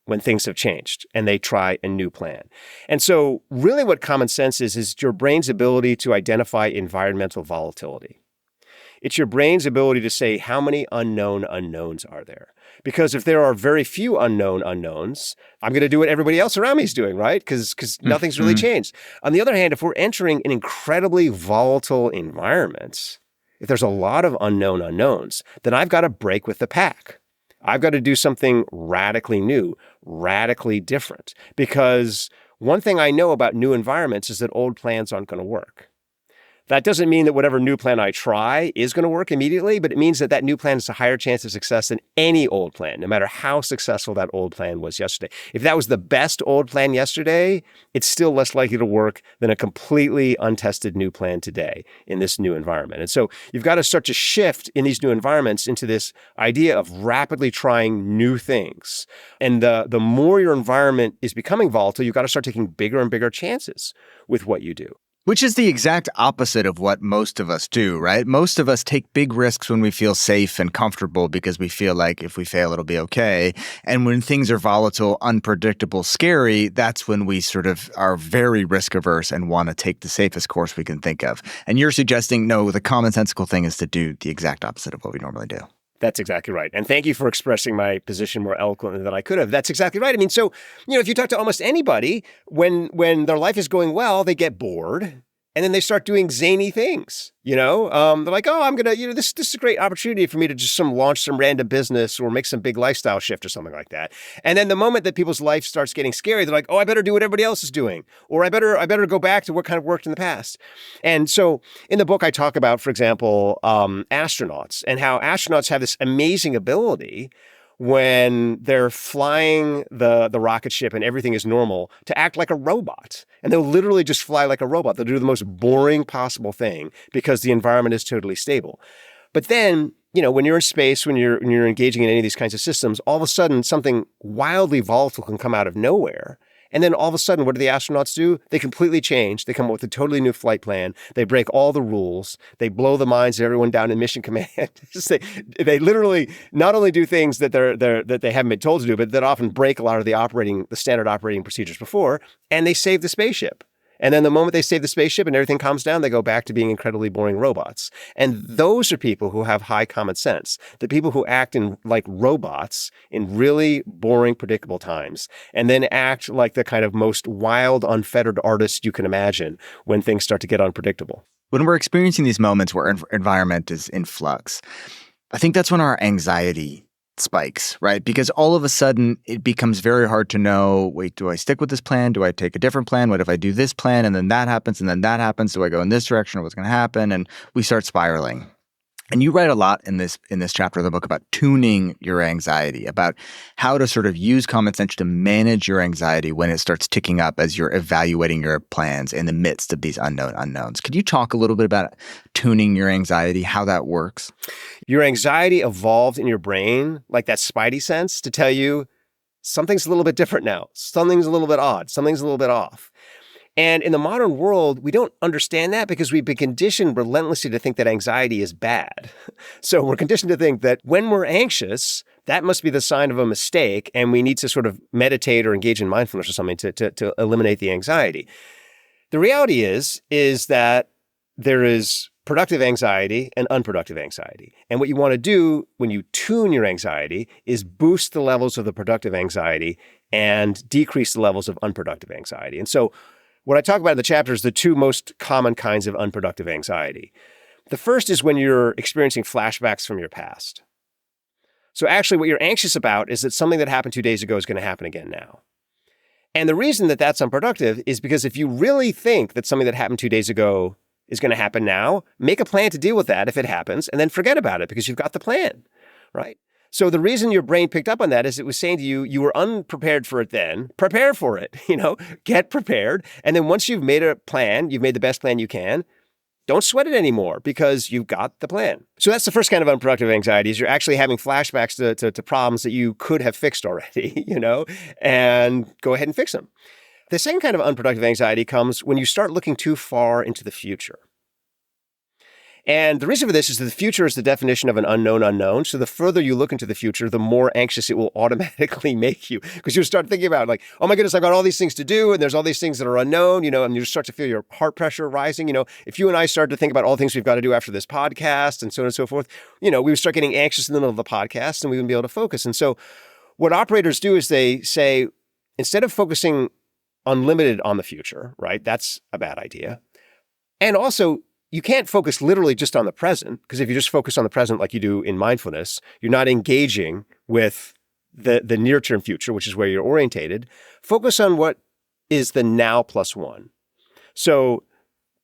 when things have changed and they try a new plan. And so really what common sense is your brain's ability to identify environmental volatility. It's your brain's ability to say how many unknown unknowns are there. Because if there are very few unknown unknowns, I'm going to do what everybody else around me is doing, right? Because nothing's really changed. On the other hand, if we're entering an incredibly volatile environment, if there's a lot of unknown unknowns, then I've got to break with the pack. I've got to do something radically new, radically different. Because one thing I know about new environments is that old plans aren't going to work. That doesn't mean that whatever new plan I try is going to work immediately, but it means that that new plan has a higher chance of success than any old plan, no matter how successful that old plan was yesterday. If that was the best old plan yesterday, it's still less likely to work than a completely untested new plan today in this new environment. And so you've got to start to shift in these new environments into this idea of rapidly trying new things. And the more your environment is becoming volatile, you've got to start taking bigger and bigger chances with what you do. Which is the exact opposite of what most of us do, right? Most of us take big risks when we feel safe and comfortable because we feel like if we fail, it'll be okay. And when things are volatile, unpredictable, scary, that's when we sort of are very risk averse and want to take the safest course we can think of. And you're suggesting, no, the commonsensical thing is to do the exact opposite of what we normally do. That's exactly right. And thank you for expressing my position more eloquently than I could have. That's exactly right. I mean, so, if you talk to almost anybody, when their life is going well, they get bored and then they start doing zany things, they're like, oh, I'm going to, this is a great opportunity for me to just launch some random business or make some big lifestyle shift or something like that. And then the moment that people's life starts getting scary, they're like, oh, I better do what everybody else is doing, or I better go back to what kind of worked in the past. And so in the book, I talk about, for example, astronauts and how astronauts have this amazing ability when they're flying the rocket ship and everything is normal to act like a robot. And they'll literally just fly like a robot. They'll do the most boring possible thing because the environment is totally stable. But then, when you're in space, when you're engaging in any of these kinds of systems, all of a sudden something wildly volatile can come out of nowhere. And then all of a sudden, what do the astronauts do? They completely change. They come up with a totally new flight plan. They break all the rules. They blow the minds of everyone down in mission command. They literally not only do things that they haven't been told to do, but that often break a lot of the standard operating procedures before, and they save the spaceship. And then the moment they save the spaceship and everything calms down, they go back to being incredibly boring robots. And those are people who have high common sense. The people who act like robots in really boring, predictable times, and then act like the kind of most wild, unfettered artists you can imagine when things start to get unpredictable. When we're experiencing these moments where environment is in flux, I think that's when our anxiety spikes, right? Because all of a sudden it becomes very hard to know, wait, do I stick with this plan? Do I take a different plan? What if I do this plan and then that happens and then that happens? Do I go in this direction or what's going to happen? And we start spiraling. And you write a lot in this chapter of the book about tuning your anxiety, about how to sort of use common sense to manage your anxiety when it starts ticking up as you're evaluating your plans in the midst of these unknown unknowns. Could you talk a little bit about tuning your anxiety, how that works? Your anxiety evolved in your brain, like that spidey sense, to tell you something's a little bit different now. Something's a little bit odd. Something's a little bit off. And in the modern world, we don't understand that because we've been conditioned relentlessly to think that anxiety is bad. So we're conditioned to think that when we're anxious, that must be the sign of a mistake, and we need to sort of meditate or engage in mindfulness or something to eliminate the anxiety. The reality is that there is productive anxiety and unproductive anxiety. And what you want to do when you tune your anxiety is boost the levels of the productive anxiety and decrease the levels of unproductive anxiety. And so what I talk about in the chapter is the two most common kinds of unproductive anxiety. The first is when you're experiencing flashbacks from your past. So actually what you're anxious about is that something that happened 2 days ago is going to happen again now. And the reason that that's unproductive is because if you really think that something that happened 2 days ago is going to happen now, make a plan to deal with that if it happens, and then forget about it because you've got the plan, right? So the reason your brain picked up on that is it was saying to you, you were unprepared for it then, prepare for it, get prepared. And then once you've made a plan, you've made the best plan you can, don't sweat it anymore because you've got the plan. So that's the first kind of unproductive anxiety is you're actually having flashbacks to problems that you could have fixed already, and go ahead and fix them. The second kind of unproductive anxiety comes when you start looking too far into the future. And the reason for this is that the future is the definition of an unknown unknown. So the further you look into the future, the more anxious it will automatically make you. Because you start thinking about like, oh my goodness, I've got all these things to do and there's all these things that are unknown, and you start to feel your heart pressure rising. If you and I started to think about all the things we've got to do after this podcast and so on and so forth, we would start getting anxious in the middle of the podcast and we wouldn't be able to focus. And so what operators do is they say, instead of focusing unlimited on the future, right? That's a bad idea. And also, you can't focus literally just on the present, because if you just focus on the present like you do in mindfulness, you're not engaging with the near-term future, which is where you're orientated. Focus on what is the now plus one. So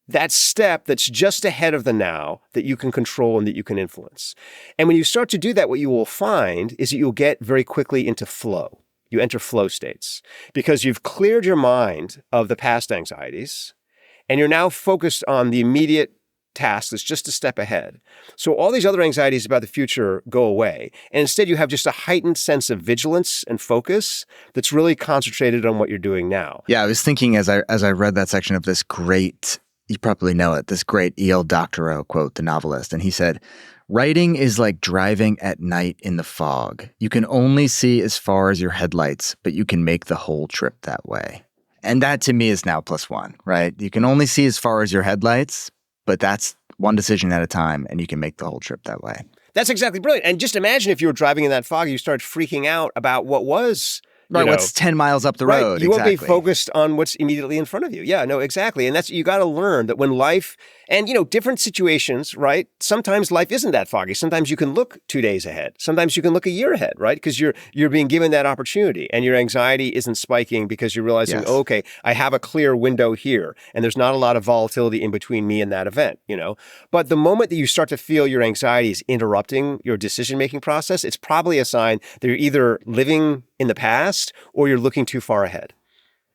that step that's just ahead of the now that you can control and that you can influence. And when you start to do that, what you will find is that you'll get very quickly into flow. You enter flow states because you've cleared your mind of the past anxieties and you're now focused on the immediate task that's just a step ahead. So all these other anxieties about the future go away. And instead you have just a heightened sense of vigilance and focus that's really concentrated on what you're doing now. Yeah, I was thinking as I read that section of this great, you probably know it, this great E.L. Doctorow quote, the novelist. And he said, "Writing is like driving at night in the fog. You can only see as far as your headlights, but you can make the whole trip that way." And that to me is now plus one, right? You can only see as far as your headlights, but that's one decision at a time, and you can make the whole trip that way. That's exactly brilliant. And just imagine if you were driving in that fog, you start freaking out about what was, right, what's 10 miles up the road. You won't be focused on what's immediately in front of you. Yeah, no, exactly. And that's, you got to learn that when life, and different situations, right? Sometimes life isn't that foggy. Sometimes you can look 2 days ahead. Sometimes you can look a year ahead, right? Because you're being given that opportunity and your anxiety isn't spiking because you're realizing, Yes. oh, okay, I have a clear window here and there's not a lot of volatility in between me and that event, But the moment that you start to feel your anxiety is interrupting your decision-making process, it's probably a sign that you're either living in the past or you're looking too far ahead.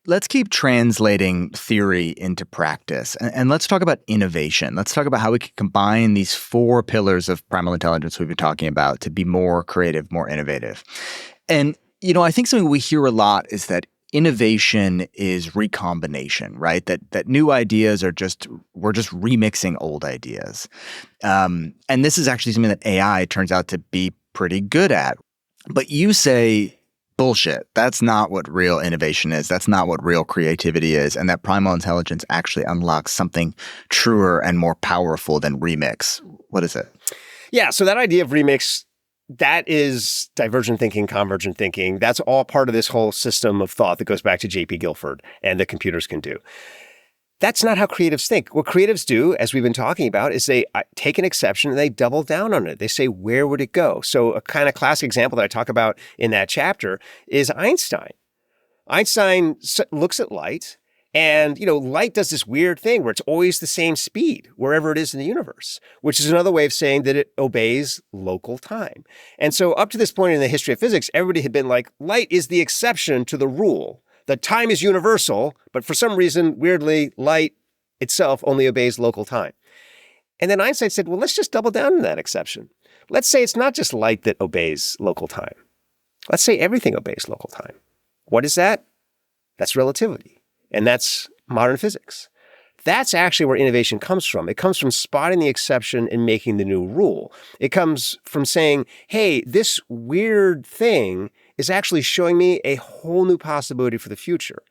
Let's keep translating theory into practice. And let's talk about innovation. Let's talk about how we can combine these 4 pillars of primal intelligence we've been talking about to be more creative, more innovative. And, I think something we hear a lot is that innovation is recombination, right? That new ideas we're just remixing old ideas. And this is actually something that AI turns out to be pretty good at. But you say, bullshit. That's not what real innovation is. That's not what real creativity is. And that primal intelligence actually unlocks something truer and more powerful than remix. What is it? Yeah, so that idea of remix, that is divergent thinking, convergent thinking. That's all part of this whole system of thought that goes back to J.P. Guilford and that computers can do. That's not how creatives think. What creatives do, as we've been talking about, is they take an exception and they double down on it. They say, where would it go? So a kind of classic example that I talk about in that chapter is Einstein. Einstein looks at light And, light does this weird thing where it's always the same speed wherever it is in the universe, which is another way of saying that it obeys local time. And so up to this point in the history of physics, everybody had been like, light is the exception to the rule. That time is universal, but for some reason, weirdly, light itself only obeys local time. And then Einstein said, well, let's just double down on that exception. Let's say it's not just light that obeys local time. Let's say everything obeys local time. What is that? That's relativity. And that's modern physics. That's actually where innovation comes from. It comes from spotting the exception and making the new rule. It comes from saying, hey, this weird thing is actually showing me a whole new possibility for the future.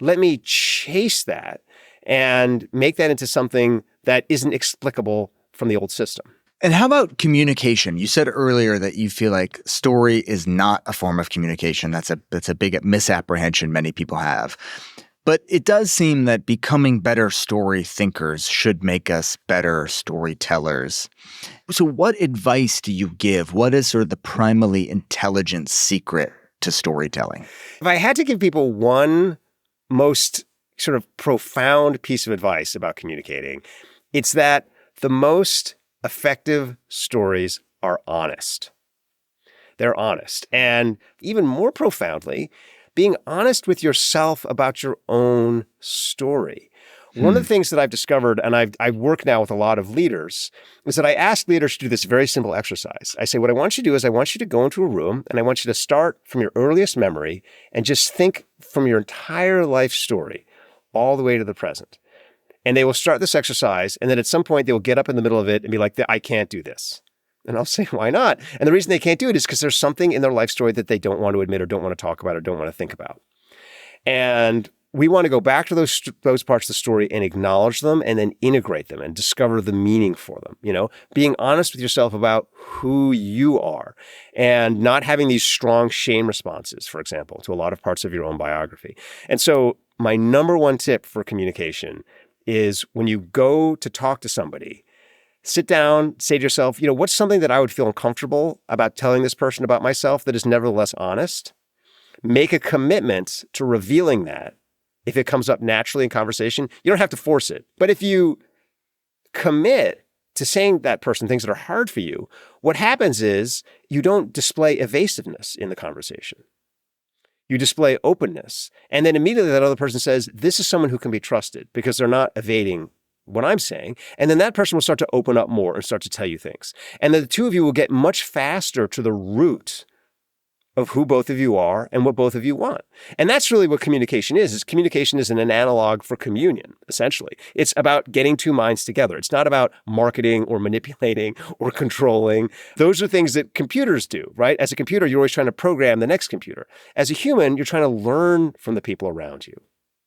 Let me chase that and make that into something that isn't explicable from the old system. And how about communication? You said earlier that you feel like story is not a form of communication. That's a big misapprehension many people have. But it does seem that becoming better story thinkers should make us better storytellers. So what advice do you give? What is sort of the primally intelligent secret to storytelling? If I had to give people one most sort of profound piece of advice about communicating, it's that the most effective stories are honest. They're honest. And even more profoundly, being honest with yourself about your own story. One of the things that I've discovered, and I work now with a lot of leaders, is that I ask leaders to do this very simple exercise. I say, what I want you to do is I want you to go into a room and I want you to start from your earliest memory and just think from your entire life story all the way to the present. And they will start this exercise, and then at some point they will get up in the middle of it and be like, I can't do this. And I'll say, why not? And the reason they can't do it is because there's something in their life story that they don't want to admit or don't want to talk about or don't want to think about. And we want to go back to those parts of the story and acknowledge them and then integrate them and discover the meaning for them. Being honest with yourself about who you are and not having these strong shame responses, for example, to a lot of parts of your own biography. And so my number one tip for communication is when you go to talk to somebody, sit down, say to yourself, what's something that I would feel uncomfortable about telling this person about myself that is nevertheless honest? Make a commitment to revealing that. If it comes up naturally in conversation, you don't have to force it. But if you commit to saying that person things that are hard for you, what happens is you don't display evasiveness in the conversation. You display openness. And then immediately that other person says, this is someone who can be trusted because they're not evading what I'm saying. And then that person will start to open up more and start to tell you things. And then the two of you will get much faster to the root of who both of you are and what both of you want. And that's really what communication is communication is an analog for communion, essentially. It's about getting two minds together. It's not about marketing or manipulating or controlling. Those are things that computers do, right? As a computer, you're always trying to program the next computer. As a human, you're trying to learn from the people around you.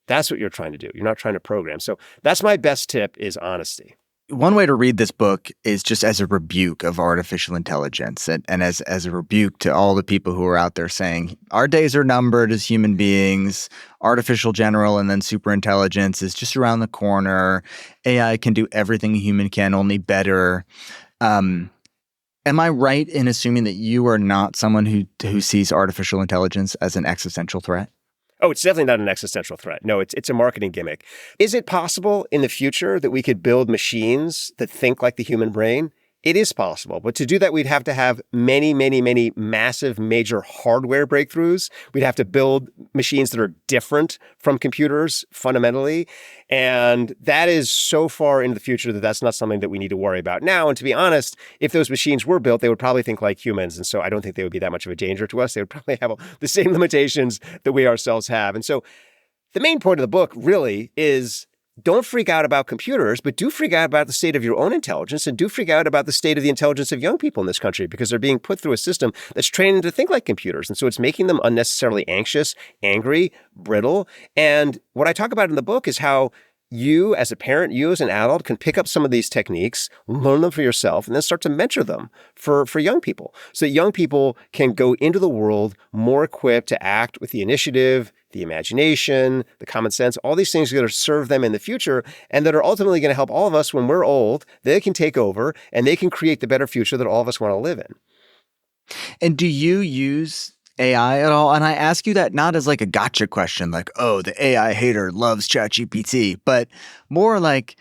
That's what you're trying to do. You're not trying to program. So that's my best tip is honesty. One way to read this book is just as a rebuke of artificial intelligence and as a rebuke to all the people who are out there saying our days are numbered as human beings, artificial general and then super intelligence is just around the corner. AI can do everything a human can, only better. Am I right in assuming that you are not someone who sees artificial intelligence as an existential threat? Oh, it's definitely not an existential threat. No, it's a marketing gimmick. Is it possible in the future that we could build machines that think like the human brain? It is possible. But to do that, we'd have to have many, many, many massive major hardware breakthroughs. We'd have to build machines that are different from computers fundamentally. And that is so far into the future that that's not something that we need to worry about now. And to be honest, if those machines were built, they would probably think like humans. And so I don't think they would be that much of a danger to us. They would probably have the same limitations that we ourselves have. And so the main point of the book really is don't freak out about computers, but do freak out about the state of your own intelligence and do freak out about the state of the intelligence of young people in this country because they're being put through a system that's trained them to think like computers. And so it's making them unnecessarily anxious, angry, brittle. And what I talk about in the book is how you as a parent, you as an adult can pick up some of these techniques, learn them for yourself, and then start to mentor them for young people so that young people can go into the world more equipped to act with the initiative, the imagination, the common sense, all these things that are serve them in the future and that are ultimately going to help all of us when we're old. They can take over and they can create the better future that all of us want to live in. And do you use AI at all? And I ask you that not as like a gotcha question, like, oh, the AI hater loves ChatGPT, but more like,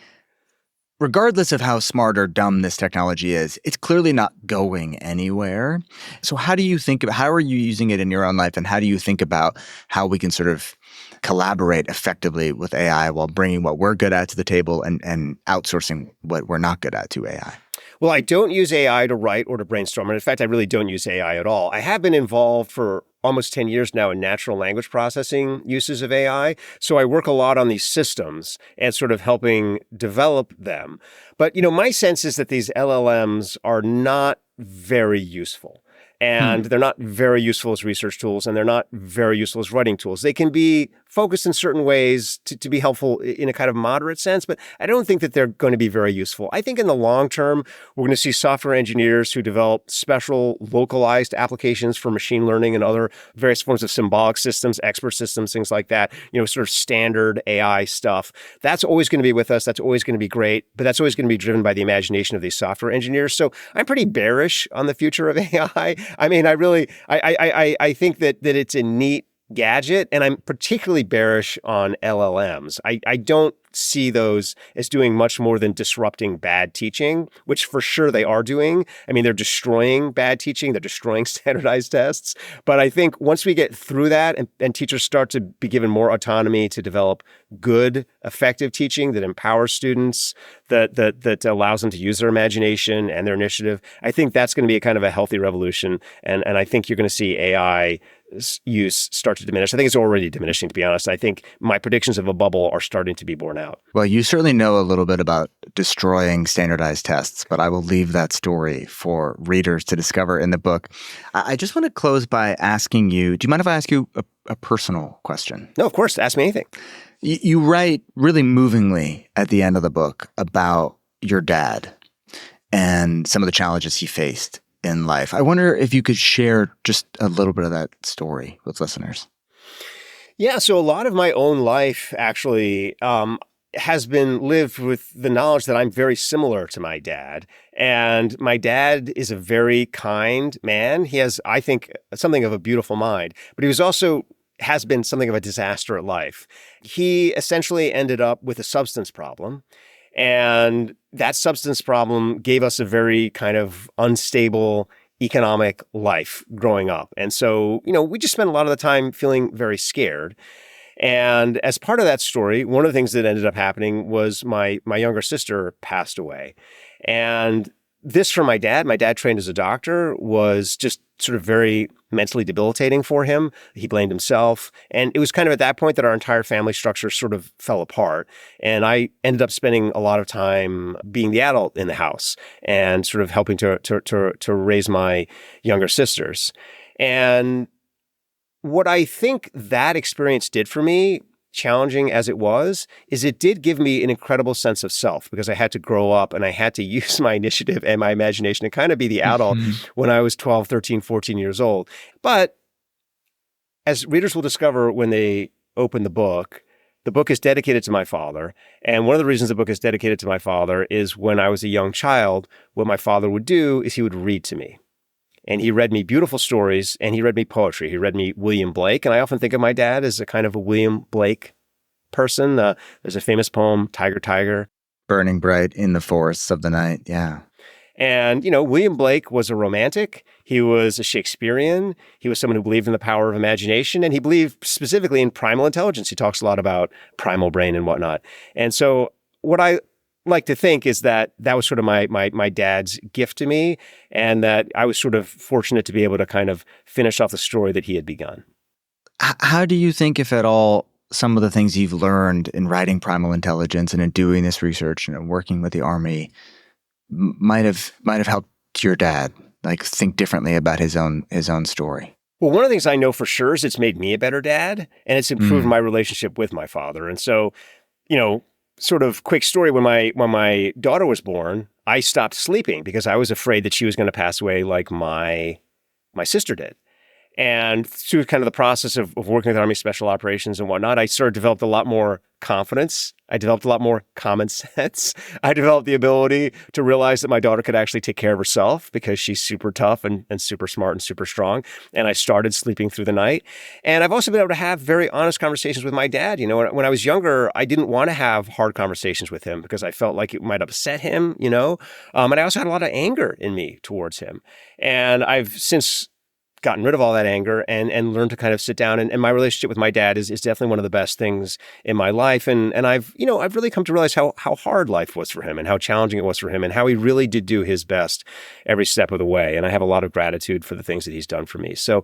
regardless of how smart or dumb this technology is, it's clearly not going anywhere. So how do you think about, how are you using it in your own life? And how do you think about how we can sort of collaborate effectively with AI while bringing what we're good at to the table and outsourcing what we're not good at to AI? Well, I don't use AI to write or to brainstorm. And in fact, I really don't use AI at all. I have been involved for almost 10 years now in natural language processing uses of AI. So I work a lot on these systems and sort of helping develop them. But, my sense is that these LLMs are not very useful. And they're not very useful as research tools, and they're not very useful as writing tools. They can be focused in certain ways to be helpful in a kind of moderate sense, but I don't think that they're going to be very useful. I think in the long term, we're going to see software engineers who develop special localized applications for machine learning and other various forms of symbolic systems, expert systems, things like that, sort of standard AI stuff. That's always going to be with us. That's always going to be great, but that's always going to be driven by the imagination of these software engineers. So I'm pretty bearish on the future of AI. I mean, I think that it's a neat gadget, and I'm particularly bearish on LLMs. I don't see those as doing much more than disrupting bad teaching, which for sure they are doing. I mean, they're destroying bad teaching. They're destroying standardized tests. But I think once we get through that and teachers start to be given more autonomy to develop good, effective teaching that empowers students, that allows them to use their imagination and their initiative, I think that's going to be a kind of a healthy revolution. And I think you're going to see AI use start to diminish. I think it's already diminishing, to be honest. I think my predictions of a bubble are starting to be borne out. Well, you certainly know a little bit about destroying standardized tests, but I will leave that story for readers to discover in the book. I just want to close by asking you, do you mind if I ask you a personal question? No, of course. Ask me anything. You write really movingly at the end of the book about your dad and some of the challenges he faced in life. I wonder if you could share just a little bit of that story with listeners. Yeah, so a lot of my own life actually has been lived with the knowledge that I'm very similar to my dad. And my dad is a very kind man. He has, I think, something of a beautiful mind, but he has been something of a disaster at life. He essentially ended up with a substance problem. And that substance problem gave us a very kind of unstable economic life growing up. And so, we just spent a lot of the time feeling very scared. And as part of that story, one of the things that ended up happening was my younger sister passed away. And this for my dad trained as a doctor, was just sort of very mentally debilitating for him. He blamed himself. And it was kind of at that point that our entire family structure sort of fell apart. And I ended up spending a lot of time being the adult in the house and sort of helping to raise my younger sisters. And what I think that experience did for me, challenging as it was, is it did give me an incredible sense of self, because I had to grow up and I had to use my initiative and my imagination and kind of be the adult when I was 12, 13, 14 years old. But as readers will discover when they open the book is dedicated to my father. And one of the reasons the book is dedicated to my father is when I was a young child, what my father would do is he would read to me. And he read me beautiful stories, and he read me poetry. He read me William Blake. And I often think of my dad as a kind of a William Blake person. There's a famous poem, Tiger, Tiger. Burning bright in the forests of the night. Yeah. And, William Blake was a romantic. He was a Shakespearean. He was someone who believed in the power of imagination. And he believed specifically in primal intelligence. He talks a lot about primal brain and whatnot. And so what I like to think is that was sort of my dad's gift to me, and that I was sort of fortunate to be able to kind of finish off the story that he had begun. How do you think, if at all, some of the things you've learned in writing Primal Intelligence and in doing this research and working with the Army might have helped your dad think differently about his own story? Well, one of the things I know for sure is it's made me a better dad, and it's improved my relationship with my father. And so, sort of quick story, when my daughter was born, I stopped sleeping because I was afraid that she was going to pass away like my sister did. And through kind of the process of working with Army Special Operations and whatnot, I developed a lot more confidence. I developed a lot more common sense. I developed the ability to realize that my daughter could actually take care of herself because she's super tough and super smart and super strong. And I started sleeping through the night. And I've also been able to have very honest conversations with my dad. You know, when I was younger, I didn't want to have hard conversations with him because I felt like it might upset him, you know. And I also had a lot of anger in me towards him. And I've since gotten rid of all that anger and learned to kind of sit down. And my relationship with my dad is definitely one of the best things in my life. And I've really come to realize how hard life was for him and how challenging it was for him and how he really did do his best every step of the way. And I have a lot of gratitude for the things that he's done for me. So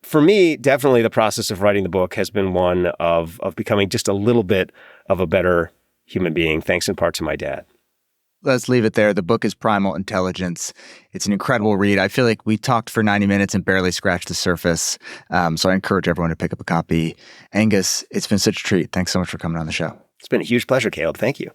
for me, definitely the process of writing the book has been one of becoming just a little bit of a better human being, thanks in part to my dad. Let's leave it there. The book is Primal Intelligence. It's an incredible read. I feel like we talked for 90 minutes and barely scratched the surface. So I encourage everyone to pick up a copy. Angus, it's been such a treat. Thanks so much for coming on the show. It's been a huge pleasure, Caleb. Thank you.